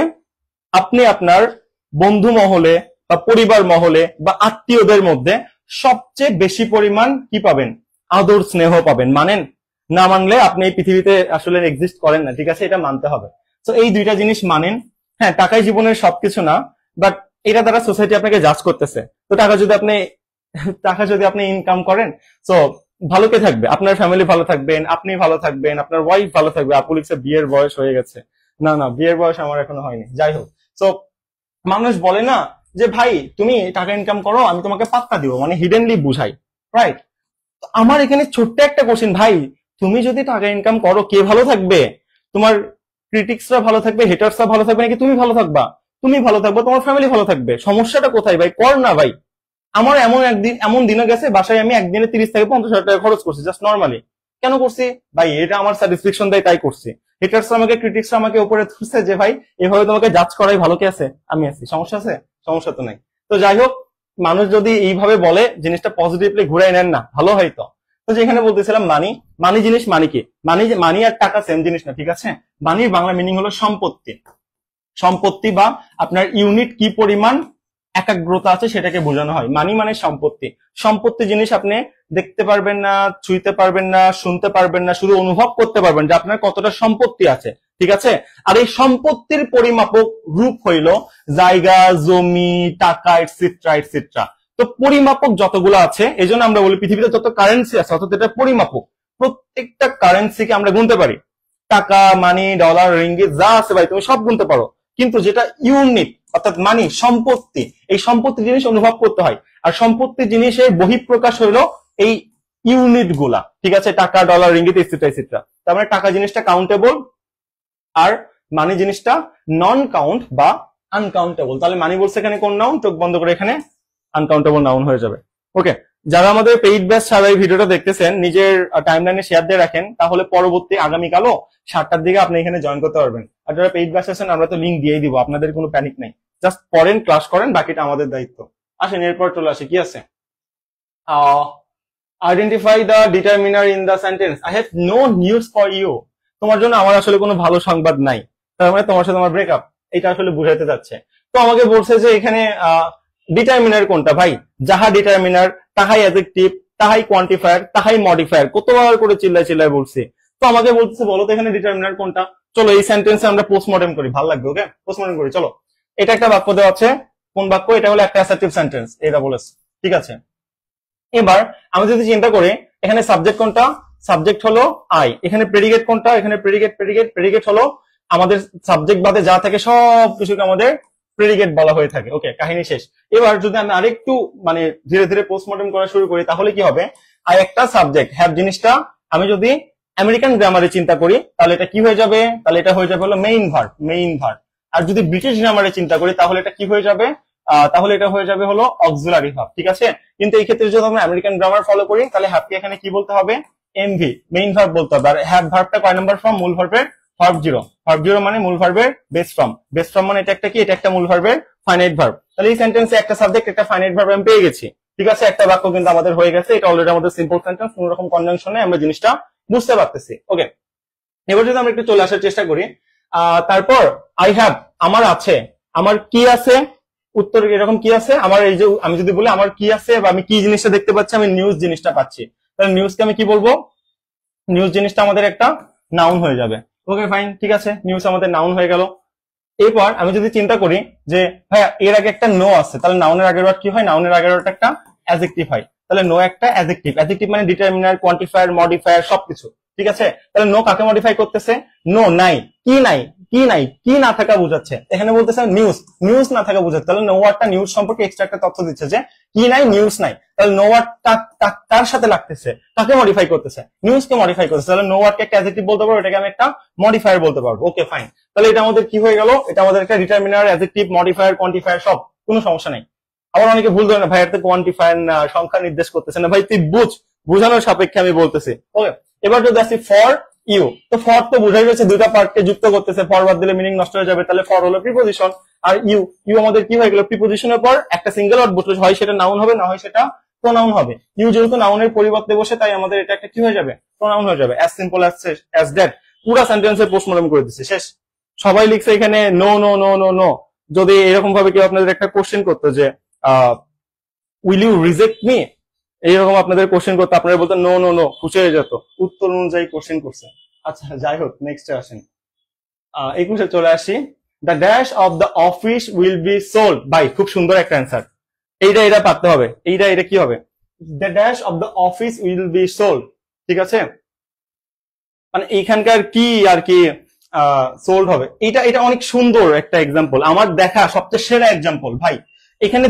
Speaker 1: আপনি আপনার বন্ধু মহলে বা পরিবার মহলে বা আত্মীয়দের মধ্যে সবচেয়ে বেশি পরিমাণ কি পাবেন? আদর স্নেহ পাবেন। মানেন? না মানলে আপনি এই পৃথিবীতে আসলে এক্সিস্ট করেন না, ঠিক আছে? এটা মানতে হবে। তো এই দুইটা জিনিস মানেন। হ্যাঁ, টাকাই জীবনের সবকিছু না, বাট এটা দ্বারা সোসাইটি আপনাকে জাজ করতেছে। তো টাকা যদি আপনি ইনকাম করেন, তো ভালো কে থাকবে? আপনার ফ্যামিলি ভালো থাকবেন, আপনি ভালো থাকবেন, আপনার ওয়াইফ ভালো থাকবে। আপু লিখছে বিয়ের বয়স হয়ে গেছে। না না, বিয়ের বয়স আমার এখনো হয়নি। যাই হোক, তো মানুষ বলে না যে ভাই তুমি টাকা ইনকাম করো, আমি তোমাকে পাত্তা দিব, মানে হিডেনলি বুঝাই, রাইট? আমার এখানে ছোট্ট একটা কোশ্চেন, ভাই তুমি যদি টাকা ইনকাম করো কে ভালো থাকবে? তোমার ক্রিটিক্সরা ভালো থাকবে, হেটার্সরা ভালো থাকবে, নাকি তুমি ভালো থাকবা? তুমি ভালো থাকবে, তোমার ফ্যামিলি ভালো থাকবে। সমস্যাটা কোথায় ভাই? কর না ভাই। আমার এমন দিনে গেছে বাসায় আমি একদিনে 30 থেকে 50 হাজার টাকা খরচ করছি জাস্ট নর্মালি। কেন করছি ভাই? এটা আমার স্যাটিসফ্যাকশন দেয় তাই করছি। হেটার্স আমাকে, ক্রিটিক্স আমাকে উপরে তুলছে যে ভাই এভাবে তোমাকে জাজ করাই ভালো, কে আছে, আমি আছি, সমস্যা আছে, সমস্যা তো নাই। তো যাই হোক, মানুষ যদি এইভাবে বলে জিনিসটা পজিটিভলি ঘুরাই নেন না, ভালো হয়। তো তো যেখানে বলতেছিলাম মানি, মানি জিনিস, মানি কি, মানি, মানি আর টাকা সেম জিনিস না, ঠিক আছে। মানির বাংলা মিনিং হলো সম্পত্তি। সম্পত্তি বা আপনার ইউনিট কি পরিমাণ একাগ্রতা আছে সেটাকে বোঝানো হয়। মানি মানে সম্পত্তি। সম্পত্তি জিনিস আপনি দেখতে পারবেন না, ছুঁইতে পারবেন না, শুনতে পারবেন না, শুধু অনুভব করতে পারবেন যে আপনার কতটা সম্পত্তি আছে, ঠিক আছে। আর এই সম্পত্তির পরিমাপক রূপ হইল জায়গা, জমি, টাকা, এটসেট্রা এটসেট্রা। তো পরিমাপক যতগুলো আছে, এই জন্য আমরা বলি পৃথিবীতে যত কারেন্সি আছে অর্থাৎ এটা পরিমাপক। প্রত্যেকটা কারেন্সিকে আমরা গুনতে পারি, টাকা, মানি, ডলার, রিঙ্গিত যা আছে ভাই তুমি সব গুনতে পারো। কিন্তু যেটা ইউনিট অর্থাৎ মানি, সম্পত্তি, এই সম্পত্তি জিনিস অনুভব করতে হয়। আর সম্পত্তি জিনিসের বহিঃপ্রকাশ হইলো এই ইউনিট গুলা, ঠিক আছে, টাকা, ডলার, রিঙ্গিত এটসেট্রা এটসেট্রা। তার মানে টাকা জিনিসটা কাউন্টেবল আর মানি জিনিসটা নন কাউন্ট বা আনকাউন্টেবল। তাহলে মানি বলছে এখানে কোন নাউন, চোখ বন্ধ করে এখানে আনকাউন্টেবল নাউন হয়ে যাবে। ওকে, যারা আমাদের পেইড ব্যাচ ছাড়া এই ভিডিওটা দেখতেছেন নিজের টাইমলাইনে শেয়ার দিয়ে রাখেন, তাহলে পরবর্তী আগামীকালও 7টার দিকে আপনি এখানে জয়েন করতে পারবেন। আর যারা পেইড ব্যাচ আছেন আমরা তো লিঙ্ক দিয়েই দিব, আপনাদের কোনো প্যানিক নাই, জাস্ট পড়েন, ক্লাস করেন, বাকিটা আমাদের দায়িত্ব। আসেন এরপর চলে আসে, কি আছে, identify the determiner in the sentence. I have no news for you. তোমার জন্য আমার আসলে কোনো ভালো সংবাদ নাই, তার মানে তোমার সাথে আমার ব্রেকআপ, এটা আসলে বুঝাইতে যাচ্ছে। তো আমাকে বলছে যে এখানে ডিটারমিনার কোনটা ভাই, যাহা ডিটারমিনার তাহাই অ্যাডজেক্টিভ, তাহাই কোয়ান্টিফায়ার, তাহাই মডিফায়ার, কতবার করে চিল্লায় চিল্লায় বলছি। তো আমাকে বলতেছে বলো তো এখানে ডিটারমিনার কোনটা। চলো এই সেন্টেন্সে আমরা পোস্টমর্টেম করি, ভালো লাগবে। ওকে, পোস্টমর্টেম করি। চলো, এটা একটা বাক্য দেওয়া আছে, কোন বাক্য, এটা হলো একটা অ্যাসার্টিভ সেন্টেন্স, এটা বলেছে, ঠিক আছে। এবার আমি যদি চিন্তা করি এখানে সাবজেক্ট কোনটা, সাবজেক্ট হলো আই, এখানে প্রেডিকেট কোনটা, এখানে প্রেডিকেট প্রেডিকেট প্রেডিকেট হলো আমাদের সাবজেক্ট বাদে যা থাকে সব কিছুকে আমাদের প্রেডিকেট বলা হয়ে থাকে। ওকে, কাহিনী শেষ। এবার যদি আমি আরেকটু মানে ধীরে ধীরে পোস্টমর্টেম করা শুরু করি, তাহলে কি হবে, আই একটা সাবজেক্ট, হ্যাভ জিনিসটা আমি যদি আমেরিকান গ্রামারে চিন্তা করি তাহলে এটা কি হয়ে যাবে, তাহলে এটা হয়ে যাবে হলো মেইন ভার্ব, মেইন ভার্ব। আর যদি ব্রিটিশ গ্রামারে চিন্তা করি তাহলে এটা কি হয়ে যাবে, তাহলে এটা হয়ে যাবে হলো অক্সিলারি ভার্ব, ঠিক আছে। কিন্তু এই ক্ষেত্রে যদি আমরা আমেরিকান গ্রামার ফলো করি তাহলে হ্যাভকে এখানে কি বলতে হবে, এমভি, মেইন ভার্ব বলতে হবে। আর হ্যাভ ভার্বটা কয় নাম্বার ফর্ম, মূল ভার্বের ভার্ব জিরো। ভার্ব জিরো মানে মূল ভার্বের বেস ফর্ম, বেস ফর্ম মানে এটা একটা কি, এটা একটা মূল ভার্বের ফাইনাইট ভার্ব। তাহলে এই সেন্টেন্সে একটা সাবজেক্ট একটা ফাইনাইট ভার্ব আমি পেয়ে গেছি, ঠিক আছে। একটা বাক্য কিন্তু আমাদের হয়ে গেছে, এটা অলরেডি আমাদের সিম্পল সেন্টেন্স, কোন রকম কনজাংশনে আমরা জিনিসটা বুঝতে পারতেছি। ওকে, এবার যদি আমরা একটু চলে আসার চেষ্টা করি, তারপর আই হ্যাভ, আমার আছে, আমার কি আছে, উত্তর এরকম কি আছে, আমার এই যে আমি যদি বলি আমার কি আছে বা আমি কি জিনিসটা দেখতে পাচ্ছি, আমি নিউজ জিনিসটা পাচ্ছি, তাহলে নিউজকে আমি কি বলবো, নিউজ জিনিসটা আমাদের একটা নাউন হয়ে যাবে। ওকে ফাইন, ঠিক আছে, নিউজ আমাদের নাউন হয়ে গেল। এরপর আমি যদি চিন্তা করি যে ভাইয়া এর আগে একটা নো আছে, তাহলে নাউনের আগের ওয়ার্ড কি হয়, নাউনের আগের ওয়ার্ড একটা অ্যাডজেক্টিভ হয়। তাহলে নো একটা অ্যাডজেক্টিভ, অ্যাডজেক্টিভ মানে ডিটারমিনার, কোয়ান্টিফায়ার, মডিফায়ার সবকিছু, ঠিক আছে। তাহলে নো কাকে মডিফাই করতেছে, নো নাই, কি নাই, কি নাই, কি না থাকা বোঝাচ্ছে। এখানে বলতেছে নিউজ, নিউজ না থাকা বোঝাচ্ছে। তাহলে নো ওয়ার্ডটা নিউজ সম্পর্কে এক্সট্রা একটা তথ্য দিচ্ছে যে কি নাই, নিউজ নাই। তাহলে নো ওয়ার্ডটা কার সাথে লাগতেছে, কাকে মডিফাই করতেছে, নিউজকে মডিফাই করতেছে। তাহলে নো ওয়ার্ডকে একটা অ্যাডজেক্টিভ বলতে পারবো, এটাকে আমি একটা মডিফায়ার বলতে পারবো। ওকে ফাইন, তাহলে এটা আমাদের কি হয়ে গেল, এটা আমাদের একটা ডিটারমিনার, অ্যাডজেক্টিভ, মডিফায়ার, কোয়ান্টিফায়ার সব, কোনো সমস্যা নাই। আবার অনেকে ভুল ধরে না, ভাই এর তো কোয়ান্টিফায়ার না, সংখ্যা নির্দেশ করতেছে না, ভাই তুই বুঝ, বোঝানোর সাপেক্ষে আমি বলতেছি। ওকে, এবার যদি আসি ফর ইউ, তো ফর তো বোঝাই যাচ্ছে দুইটা পার্টকে যুক্ত করতেছে, ফর বাদ দিলে মিনিং নষ্ট হয়ে যাবে। তাহলে ফর হলো প্রিপোজিশন, আর ইউ, ইউ আমাদের কি হয়ে গেল, প্রিপোজিশনের পর একটা সিঙ্গেল ওয়ার্ড বসলে হয় সেটা নাউন হবে, না হয় সেটা প্রোনাউন হবে। ইউ যেহেতু নাউনের পরিবর্তে বসে, তাই আমাদের এটা একটা কি হয়ে যাবে, প্রোনাউন হয়ে যাবে। As simple as that. পুরো সেন্টেন্সে পোস্টমর্টম করে দিচ্ছে, শেষ। সবাই লিখছে এখানে no no no no no. যদি এরকম ভাবে কেউ আপনাদের একটা কোশ্চেন করতো যে উইল ইউ রিজেক্ট মি, এইরকম আপনাদের কোশ্চেন করতে, আপনারা বলতেন নো নো নো, খুশি হয়ে যেত, উত্তর অনুযায়ী কোশ্চেন করছে। আচ্ছা যাই হোক, নেক্সটে আসেন, 21-এ চলে আসি। The dash of the office will be sold. ভাই খুব সুন্দর একটা অ্যান্সার, এইটা এটা পারতে হবে, এইটা এটা কি হবে, the dash of the office will be sold, ঠিক আছে। মানে এইখানকার কি আর কি সোল্ড হবে, এটা এটা অনেক সুন্দর একটা এক্সাম্পল, আমার দেখা সবচেয়ে সেরা এক্সাম্পল। ভাই এখানে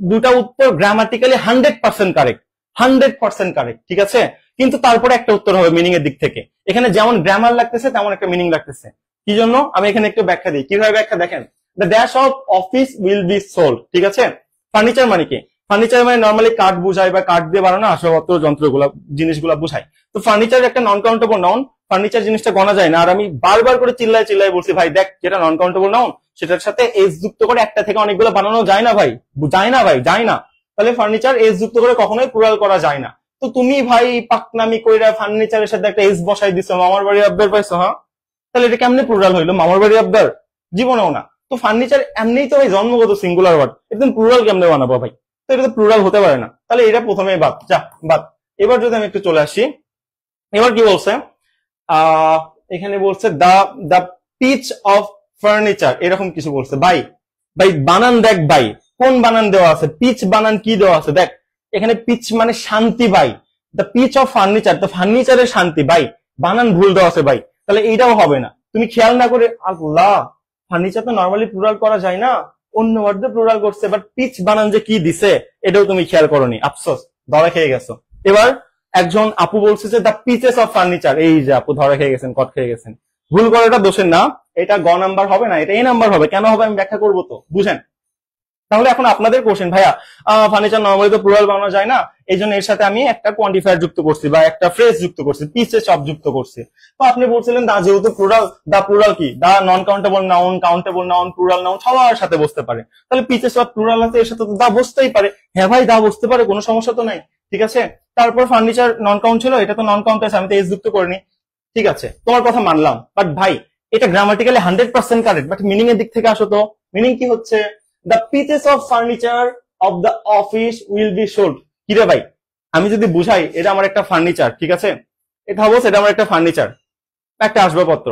Speaker 1: দুইটা উত্তর গ্রামাটিক্যালি 100% কারেক্ট, 100% কারেক্ট, ঠিক আছে। কিন্তু তারপরে একটা উত্তর হবে মিনিং এর দিক থেকে, এখানে যেমন গ্রামার লাগতেছে তেমন একটা মিনিং লাগতেছে। কি জন্য, আমি এখানে একটু ব্যাখ্যা দিই, কিভাবে ব্যাখ্যা দেখেন। The dash of office will be sold, ঠিক আছে। ফার্নিচার মানে কি, ফার্নিচার মানে নর্মালি কাঠ বুঝায় বা কাঠ দিয়ে বানানো আসবাবপত্র যন্ত্রগুলা জিনিসগুলা বুঝায়। তো ফার্নিচার একটা নন কাউন্টেবল নাউন, ফার্নিচার জিনিসটা গণা যায় না। আর আমি বারবার করে চিল্লায় চিল্লায় বলছি ভাই দেখ, যেটা নন কাউন্টেবল নাউন সেটার সাথে এস যুক্ত করে একটা থেকে অনেকগুলো বানানো যায় না ভাই, যায় না ভাই, যায় না। তাহলে ফার্নিচার এস যুক্ত করে কখনোই প্লুরাল করা যায় না। তো তুমি ভাই পাকনামি কইরা ফার্নিচারের সাথে একটা এস বসাই দিছো, মামার বাড়ি আবদার পাইছো, হ্যাঁ? তাহলে এটা কেমনে প্লুরাল হইলো? মামার বাড়ি আবদার জীবনেও না। তো ফার্নিচার এমনিই তো ভাই জন্মগত সিঙ্গুলার ওয়ার্ড, একদম প্লুরাল কেমনে বানাবো ভাই? তো এটা তো প্লুরাল হতে পারে না। তাহলে এটা প্রথমে বাদ, যা বাদ। এবার যদি আমি একটু চলে আসি, এবার কি বলছে, এখানে বলছে দা দা পিচ অফ ফার্নিচার, এরকম কিছু বলছে। ভাই ভাই বানান দেখ ভাই, কোন বানান দেওয়া আছে? পিচ বানান কি দেওয়া আছে দেখ, এখানে পিচ মানে শান্তি ভাই, দ্য পিচ অফ ফার্নিচার, তো ফার্নিচারের শান্তি ভাই, বানান ভুল দেওয়া আছে ভাই, তাহলে এইটাও হবে না। তুমি খেয়াল না করে, আল্লাহ, ফার্নিচার তো নর্মালি প্লুরাল করা যায় না, অন্য ওয়ার্ডে প্লুরাল করছে, বাট পিচ বানান যে কি দিছে এটাও তুমি খেয়াল করোনি, আফসোস, ধরা খেয়ে গেছো। এবার একজন আপু বলছে যে দ্য পিচেস অফ ফার্নিচার, এই যে আপু ধরা খেয়ে গেছেন, কট খেয়ে গেছেন। ভুল করাটা দোষের না, এটা গ নাম্বার হবে না, এটা এ নাম্বার হবে। কেন হবে আমি ব্যাখ্যা করবো, তো বুঝেন। তাহলে এখন আপনাদের কোশ্চেন, ভাইয়া ফার্নিচার নর্মালি তো প্লুরাল বানানো যায় না, এই জন্য এর সাথে আমি একটা কোয়ান্টিফায়ার যুক্ত করছি বা একটা ফ্রেজ যুক্ত করছি, পিচেস অফ যুক্ত করছি। তো আপনি বলছিলেন দা যেহেতু প্লুরাল, দা প্লুরাল কি, the non countable noun, countable noun, plural noun সবার সাথে বসতে পারে, তাহলে পিচেস অফ প্লুরাল আছে, এর সাথে তো দা বসতেই পারে। হ্যাঁ ভাই দা বসতে পারে, কোনো সমস্যা তো নাই, ঠিক আছে। তারপর ফার্নিচার নন কাউন্ট ছিল, এটা তো নন কাউন্ট আছে, আমি তো এস যুক্ত করিনি, ঠিক আছে, তোমার কথা মানলাম। বাট ভাই এটা গ্রামাটিক্যালি 100% কারেক্ট, বাট মিনিং এর দিক থেকে আসো তো, মিনিং কি হচ্ছে? The pieces of furniture of the office will be sold. কিরে ভাই, আমি যদি বুঝাই এটা আমার একটা ফার্নিচার, ঠিক আছে, এটা ভাবো এটা আমার একটা ফার্নিচার, একটা আসবাবপত্র।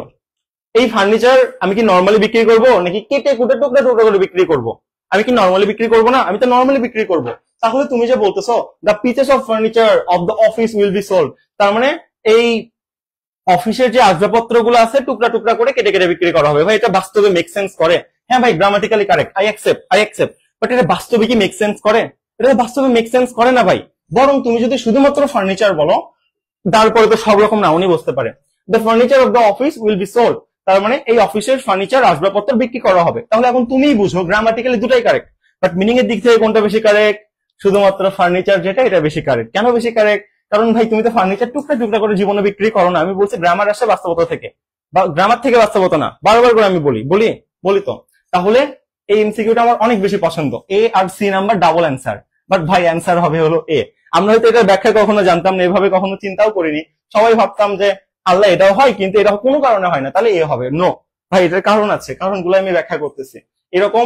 Speaker 1: এই ফার্নিচার আমি কি নর্মালি বিক্রি করব নাকি কেটে কুটে টুকরা টুকরা করে বিক্রি করব? আমি কি নর্মালি বিক্রি করব না? আমি তো নর্মালি বিক্রি করব। তাহলে তুমি যে বলতেছো the pieces of furniture of the office will be sold, তার মানে এই অফিসের যে আসবাবপত্র গুলো আছে টুকরা টুকরা করে কেটে কেটে বিক্রি করা হবে। ভাই এটা বাস্তবে মেক সেন্স করে? হ্যাঁ ভাই grammatically correct, I accept, but এটা বাস্তবে কি মেক সেন্স করে? এটা বাস্তবে মেক সেন্স করে না ভাই। বরং তুমি যদি শুধুমাত্র ফার্নিচার বলো, তারপরে তো সব রকম নাউনই বসতে পারে। The furniture of the office will be sold, তার মানে এই অফিসের ফার্নিচার আসবাবপত্র বিক্রি করা হবে। তাহলে এখন তুমিই বুঝো গ্রামাটিক্যালি দুটাই কারেক্ট, বাট মিনিং এর দিক থেকে কোনটা বেশি কারেক্ট? শুধুমাত্র ফার্নিচার যেটা, এটা বেশি কারেক্ট। কেন বেশি কারেক্ট? কারণ ভাই তুমি তো ফার্নিচার টুকরা টুকরা করে জীবনে বিক্রি করো না। আমি বলছি গ্রামার আসে বাস্তবতা থেকে, বা গ্রামার থেকে বাস্তবতা না, বারবার করে আমি বলি তো। তাহলে এই এমসিকিউটা আমার অনেক বেশি পছন্দ, এ আর C number double answer, but ভাই অ্যান্সার হবে হলো এ। আমরা হয়তো এটার ব্যাখ্যা কখনো জানতাম না, এভাবে কখনো চিন্তাও করিনি। সবাই ভাবতাম যে আল্লাহ এটাও হয়, কিন্তু এটা কোনো কারণে হয় না, তাহলে এ হবে। নো ভাই, এটার কারণ আছে, কারণগুলো আমি ব্যাখ্যা করতেছি। এরকম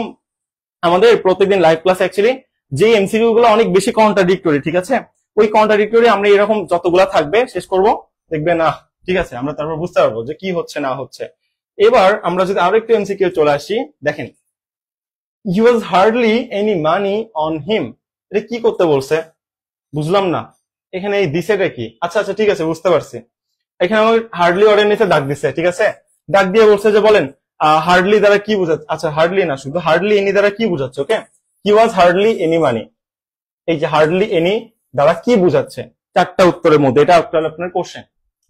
Speaker 1: আমাদের প্রত্যেকদিন লাইভ ক্লাস অ্যাকচুয়ালি যে এমসিকিউ গুলো অনেক বেশি কন্ট্রাডিক্টরি, ঠিক আছে, ওই কন্ট্রাডিক্টরি আমরা এরকম যতগুলা থাকবে শেষ করব, দেখবে না, ঠিক আছে, আমরা তারপর বুঝতে পারবো যে কি হচ্ছে না হচ্ছে। এবার আমরা যদি আরো একটু এমসিকিউ চলে আসি, দেখেন he was hardly any money on him, এটা কি করতে বলছে বুঝলাম না। এখানে এই দিছেটা কি? আচ্ছা আচ্ছা ঠিক আছে, বুঝতে পারছি। এখানে আমার হার্ডলি অর্ডার নিচে দাগ দিছে, ঠিক আছে, দাগ দিয়ে বলছে যে বলেন হার্ডলি দ্বারা কি বোঝাচ্ছে? আচ্ছা হার্ডলি না, শুধু হার্ডলি এনি দ্বারা কি বোঝাচ্ছে? ওকে, হি ওয়াজ হার্ডলি এনি মানি, এই যে হার্ডলি এনি দ্বারা কি বোঝাচ্ছে? চারটা উত্তরের মধ্যে এটা আপনার কোশ্চেন,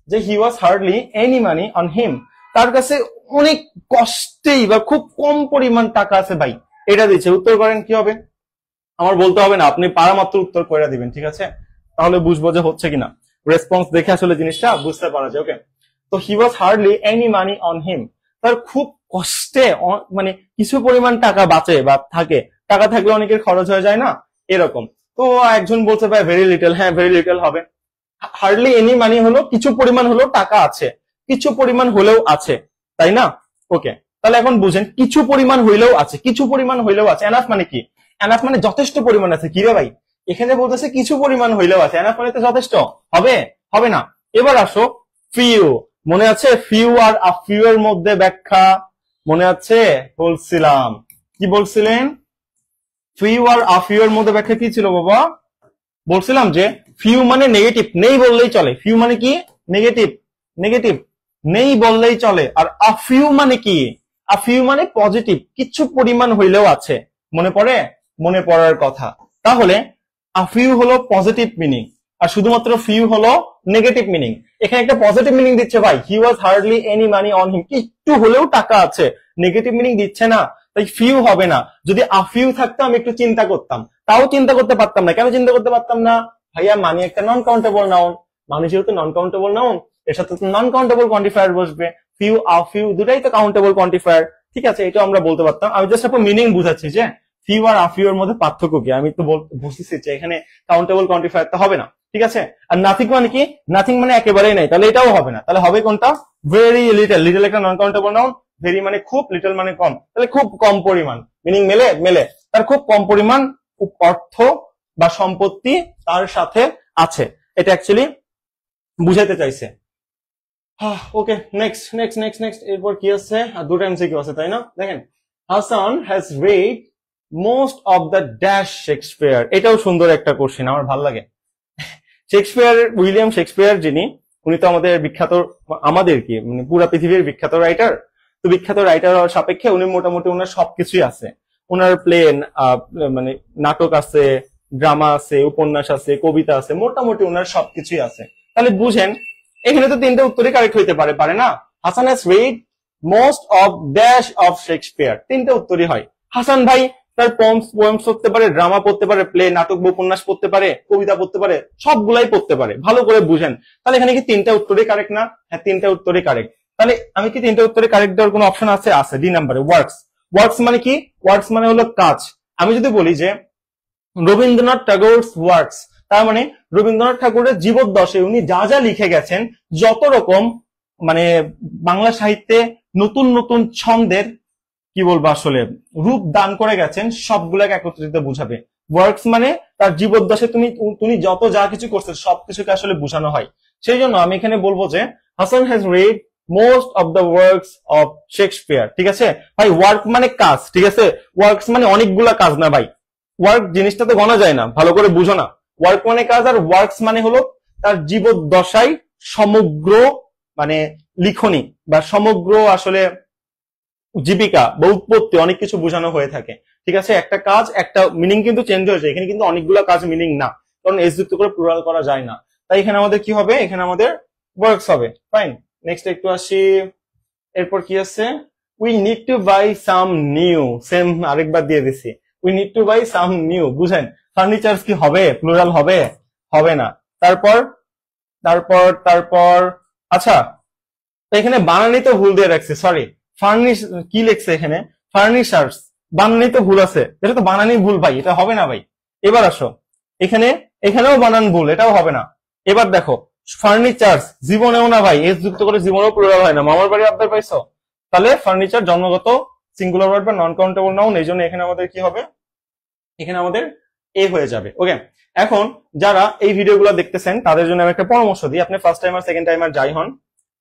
Speaker 1: যে he was hardly any money on him, তার কাছে অনেক কষ্টেই বা খুব কম পরিমাণ টাকা আছে ভাই, এটা দিচ্ছে। উত্তর করেন কি হবে? আমার বলতে হবে না, আপনি পারা মাত্র উত্তর করে দিবেন, ঠিক আছে, তাহলে বুঝবো যে হচ্ছে কিনা। রেসপন্স দেখে আসলে জিনিসটা বুঝতে পারা যায়। ওকে, তো he was hardly any money on him, তার খুব কষ্টে মানে কিছু পরিমাণ টাকা বাঁচে বা থাকে, টাকা থাকলে অনেকের খরচ হয়ে যায় না, এরকম। তো একজন বলছে ভাই ভেরি লিটল, হ্যাঁ ভেরি লিটল হবে। হার্ডলি এনি মানি হলো কিছু পরিমাণ হলেও টাকা আছে, কিছু পরিমাণ হলেও আছে, তাই না? ওকে, তাহলে এখন বুঝেন কিছু পরিমাণ হইলেও আছে, কিছু পরিমাণ হইলেও আছে, এনাফ মানে কি? এনাফ মানে যথেষ্ট পরিমাণ আছে। কি রে ভাই, এখানে বলতেছে কিছু পরিমাণ হইলেও আছে, এনাফ মানে তো যথেষ্ট হবে, হবে না। এবার আসো ফিউ, মনে আছে ফিউ আর আ ফিউ এর মধ্যে ব্যাখ্যা মনে আছে? বলছিলাম, কি বলছিলেন? ফিউ আর আ ফিউ এর মধ্যে ব্যাখ্যা কি ছিল বাবা? বলছিলাম যে ফিউ মানে নেগেটিভ, নেই বললেই চলে। ফিউ মানে কি? নেগেটিভ, নেগেটিভ, নেই বললেই চলে। আর আ ফিউ মানে কি? আ ফিউ মানে পজিটিভ, কিছু পরিমাণ হইলেও আছে। মনে পড়ে? মনে পড়ার কথা। তাহলে আ ফিউ হলো পজিটিভ মিনিং, আর শুধুমাত্র ফিউ হলো নেগেটিভ মিনিং। এখানে একটা পজিটিভ মিনিং দিচ্ছে ভাই, he was hardly any money on him, একটু হলেও টাকা আছে, নেগেটিভ মিনিং দিচ্ছে না। তাই ফিউ হবে না। যদি আফিউ থাকতো আমি একটু চিন্তা করতাম, তাও চিন্তা করতে পারতাম না। কেন চিন্তা করতে পারতাম না? ভাইয়া মানি একটা নন কাউন্টেবল নাউন, মানি যেহেতু নন কাউন্টেবল নাউন, এর সাথে তো নন কাউন্টেবল কোয়ান্টিফায়ার বসবে। ফিউ আফিউ দুটাই তো কাউন্টেবল কোয়ান্টিফায়ার, ঠিক আছে, এটা আমরা বলতে পারতাম। আমি জাস্ট আপনার মিনিং বুঝাচ্ছি যে ফিউ আর আফিউ এর মধ্যে পার্থক্য কি। আমি তো বুঝতেছি যে এখানে কাউন্টেবল কোয়ান্টিফায়ার তো হবে না, ঠিক আছে। আর নাথিং মানে কি? নাথিং মানে একেবারেই নাই, তাহলে এটাও হবে না। তাহলে হবে কোনটা? Very little. লিটল একটা নন কাউন্টেবল নাউন, ভেরি মানে খুব, লিটল মানে কম, তাহলে খুব কম পরিমাণ। মিনিং মেলে? মেলে। তার খুব কম পরিমাণ অর্থ বা সম্পত্তি তার সাথে আছে, এটা অ্যাকচুয়ালি বুঝাইতে চাইছে। ওকে, নেক্সট নেক্সট নেক্সট নেক্সট এরপর কি আছে? আর দুটো এমসিকিউ আছে, তাই না? দেখেন, Hasan has red most of the dash Shakespeare. এটাও সুন্দর একটা কোশ্চেন, আমার ভালো লাগে। শেক্সপিয়ার, উইলিয়াম শেক্সপিয়ার যিনি, উনি তো আমাদের বিখ্যাত, আমাদের কি মানে পুরা পৃথিবীর বিখ্যাত রাইটার। তো বিখ্যাত রাইটার হওয়ার সাপেক্ষে উনি মোটামুটি ওনার সবকিছুই আছে। ওনার প্লেন মানে নাটক আছে, ড্রামা আছে, উপন্যাস আছে, কবিতা আছে, মোটামুটি ওনার সবকিছুই আছে। তাহলে বুঝেন এখানে তো তিনটা উত্তরই কারেক্ট হইতে পারে, পারে না? Hasan has read most of dash of Shakespeare, তিনটা উত্তরই হয়। হাসান ভাই তার পোয়েমস পড়তে পারে, ড্রামা পড়তে পারে, প্লে নাটক বা উপন্যাস পড়তে পারে, কবিতা পড়তে পারে, সবগুলাই পড়তে পারে। ভালো করে বুঝেন, তাহলে এখানে কি তিনটা উত্তরই কারেক্ট না? হ্যাঁ, তিনটা উত্তরই কারেক্ট। তাহলে আমি কি তিনটা উত্তরে কারেক্ট দেওয়ার কোনো অপশন আছে? আছে। ডি নাম্বারে ওয়ার্কস। ওয়ার্কস মানে কি? ওয়ার্কস মানে হলো কাজ। আমি যদি বলি যে রবীন্দ্রনাথ ট্যাগোরস ওয়ার্কস, তার মানে রবীন্দ্রনাথ ঠাকুরের জীবদ্দশে উনি যা যা লিখে গেছেন, যত রকম মানে বাংলা সাহিত্যে নতুন নতুন ছন্দের কি বলবো আসলে রূপ দান করে গেছেন, সবগুলাকে একত্রিত বুঝাবে। ওয়ার্কস মানে তার জীবদ্দশে তুমি যত যা কিছু করছেন সবকিছুকে আসলে বোঝানো হয়। সেই জন্য আমি এখানে বলবো যে Hasan has read most of the works of Shakespeare, ঠিক আছে ভাই। ওয়ার্ক মানে কাজ, ঠিক আছে। ওয়ার্কস মানে অনেকগুলা কাজ না ভাই। ওয়ার্ক জিনিসটা তো গণা যায় না, ভালো করে বুঝো না। ওয়ার্ক মানে কাজ, আর ওয়ার্কস মানে হলো তার জীবদ্দশায় সমগ্র মানে লিখনি বা সমগ্র আসলে জীবিকা বা উৎপত্তি অনেক কিছু বোঝানো হয়ে থাকে, ঠিক আছে। একটা কাজ, একটা মিনিং কিন্তু চেঞ্জ হয়েছে, এখানে কিন্তু অনেকগুলো কাজ মিনিং না, কারণ এস যুক্ত করে প্লুরাল করা যায় না। তাই এখানে আমাদের কি হবে? এখানে আমাদের ওয়ার্কস হবে। ফাইন, নেক্সট একটু আসি। এরপর কি আছে? We need to buy some new. Same আরেকবার দিয়ে দিছি, we need to buy some new. বুঝেন, ফার্নিচার্স কি হবে? প্লুরাল হবে? হবে না। তারপর তারপর তারপর আচ্ছা, এখানে বানানি তো ভুল দিয়ে রাখছে, সরি। ফার্নিশ কি লিখছে এখানে? ফার্নিচার্স, বানানি তো ভুল আছে, এটা তো বানানি ভুল ভাই, এটা হবে না ভাই। এবার আসো, এখানেও বানান ভুল, এটাও হবে না। এবার দেখো, ফার্নিচার্স জীবনেও না ভাই, এস যুক্ত করে জীবনেও প্লুরাল হয় না। মামার বাড়ি আবদার পাইছো? তাহলে ফার্নিচার জন্মগত সিঙ্গুলার ওয়ার্ড বা নন কাউন্টেবল নাউন, এই জন্য এখানে আমাদের কি হবে? এখানে আমাদের এ হয়ে যাবে। ওকে, এখন যারা এই ভিডিওগুলো দেখতেছেন তাদের জন্য আমি একটা পরামর্শ দিই। আপনি ফার্স্ট টাইমার সেকেন্ড টাইমার যাই হন,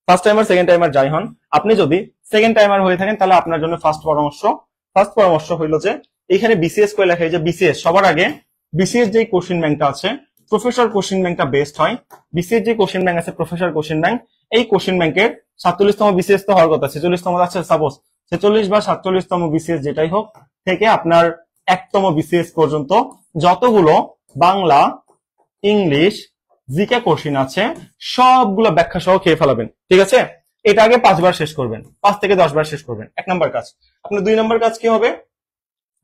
Speaker 1: ফার্স্ট টাইমার সেকেন্ড টাইমার যাই হন, আপনি যদি সেকেন্ড টাইমার হয়ে থাকেন তাহলে আপনার জন্য ফার্স্ট পরামর্শ হইলো যে এখানে বিসিএস করে লেখা, যে বিসিএস সবার আগে বিসিএস যে কোশ্চেন ব্যাংকটা আছে, প্রফেসর কোশ্চেন ব্যাংকটা বেস্ট হয়। বিসিএস যে কোশ্চেন ব্যাংক আছে, প্রফেসর কোশ্চেন ব্যাংক, এই কোশ্চেন ব্যাংকের 47তম বিসিএস তো হওয়ার কথা, 46তম আছে, সাপোজ 46 বা 47তম বিসিএস যেটাই হোক থেকে আপনার 1তম বিসিএস পর্যন্ত যতগুলো বাংলা, ইংলিশ, জিকে কোশ্চেন আছে সবগুলো ব্যাখ্যা সহ খেয়ে ফেলাবেন, ঠিক আছে। এটা আগে 5 বার শেষ করবেন, 5 থেকে 10 বার শেষ করবেন। 1 নম্বর কাজ। আপনার 2 নম্বর কাজ কি হবে?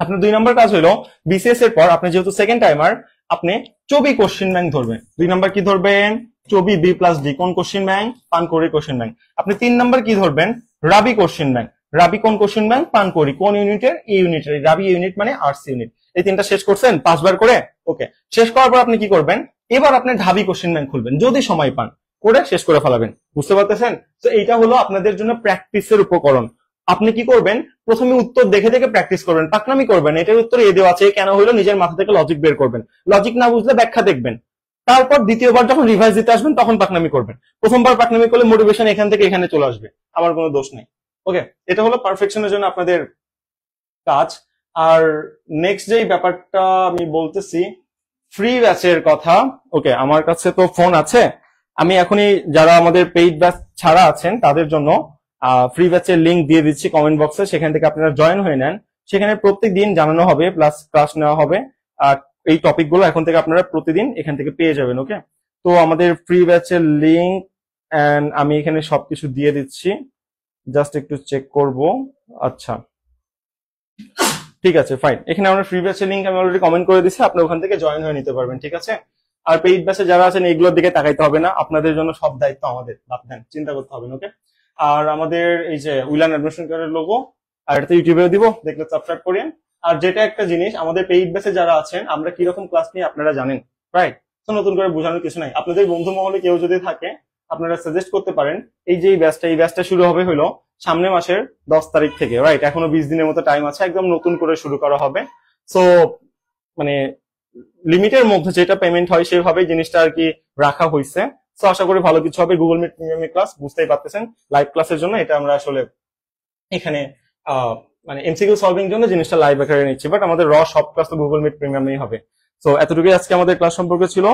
Speaker 1: আপনার 2 নম্বর কাজ হলো বিসিএস এর পর আপনি যেহেতু সেকেন্ড টাইমার, আপনি চবি কোশ্চেন ব্যাংক ধরবেন। 2 নম্বর কি ধরবেন? চবি বি প্লাস ডি কোন question bank? Pankouri question bank. আপনি 3 নম্বর কি ধরবেন? রাবি কোশ্চেন ব্যাংক। রাবি কোন কোশ্চেন ব্যাংক? পানকড়ি। কোন ইউনিটের? এই ইউনিটের। রাবি ইউনিট মানে আর্টস ইউনিট। এই তিনটা শেষ করছেন 5 বার করে। ওকে, শেষ করার পর আপনি কি করবেন? এবার আপনি ঢাবি কোশ্চেন ব্যাংক খুলবেন, যদি সময় পান, করে শেষ করে ফেলাবেন। বুঝতে পারতেছেন? তো এইটা হলো আপনাদের জন্য প্র্যাকটিসের উপকরণ। আপনি কি করবেন? প্রথমে উত্তর দেখে দেখে প্র্যাকটিস করবেন, পাকনামি করবেন। এটার উত্তর এ দেওয়া আছে, কেন হইলো নিজের মাথা থেকে লজিক বের করবেন। লজিক না বুঝলে ব্যাখ্যা দেখবেন। তারপর দ্বিতীয়বার যখন রিভাইজ দিতে আসবেন তখন পাকনামি করবেন। প্রথমবার পাকনামি করলে মোটিভেশন এখান থেকে এখানে চলে আসবে, আমার কোনো দোষ নেই। ওকে, এটা হলো পারফেকশনের জন্য আপনাদের কাজ। আর নেক্সট যেই ব্যাপারটা আমি বলতেছি, ফ্রি ব্যাচের কথা। ওকে, আমার কাছে তো ফোন আছে, আমি এখনই যারা আমাদের পেইড ব্যাচ ছাড়া আছেন তাদের জন্য ফ্রি ব্যাচের লিংক দিয়ে দিচ্ছি কমেন্ট বক্সে, সেখান থেকে আপনারা জয়েন হয়ে নেন। সেখানে প্রত্যেক দিন জানানো হবে, প্লাস ক্লাস নেওয়া হবে। আর এই টপিক গুলো এখন থেকে আপনারা প্রতিদিন এখান থেকে পেয়ে যাবেন। ওকে, তো আমাদের ফ্রি ব্যাচের লিংক এন্ড আমি এখানে সবকিছু দিয়ে দিচ্ছি, জাস্ট একটু চেক করব। আচ্ছা, ঠিক আছে, ফাইন। এখানে আমরা ফ্রি ব্যাচের লিংক আমি অলরেডি কমেন্ট করে দিচ্ছি, আপনি ওখান থেকে জয়েন হয়ে নিতে পারবেন, ঠিক আছে। আর পেইড ব্যাচে যারা আছেন এইগুলোর দিকে তাকাইতে হবে না, আপনাদের জন্য সব দায়িত্ব আমাদের, বাদ দেন, চিন্তা করতে হবে না, ওকে। আর আমাদের এই যে উইলান অ্যাডমিশন কার্ডের লোগো, আর এটাতে ইউটিউবেও দিব, দেখলে সাবস্ক্রাইব করেন। আর যেটা একটা জিনিস, আমাদের পেইড ব্যাচে যারা আছেন আমরা কিরকম ক্লাস নিয়ে আপনারা জানেন, রাইট? তো নতুন করে বোঝানোর কিছু নাই। আপনাদের বন্ধু মহলে কেউ যদি থাকে আপনারা সাজেস্ট করতে পারেন, এই যে এই ব্যাচটা শুরু হবে হলো সামনের মাসের 10 তারিখ থেকে, রাইট? এখনো 20 দিনের মতো টাইম আছে, একদম নতুন করে শুরু করা হবে। সো মানে লিমিটের মধ্যে যেটা পেমেন্ট হয় সেভাবেই জিনিসটা আর কি রাখা হয়েছে। সো আশা করি ভালো কিছু হবে। গুগল মিট প্রিমিয়ামের ক্লাস বুঝতেই পারতেছেন, লাইভ ক্লাসের জন্য এটা আমরা আসলে এখানে মানে এমসিকিউ সলভিং জন্য জিনিসটা লাইভ আকারে নিচ্ছি, বাট আমাদের সব ক্লাস তো গুগল মিট প্রিমিয়ামেই হবে। সো এতটুকুই আজকে আমাদের ক্লাস সম্পর্কে ছিল।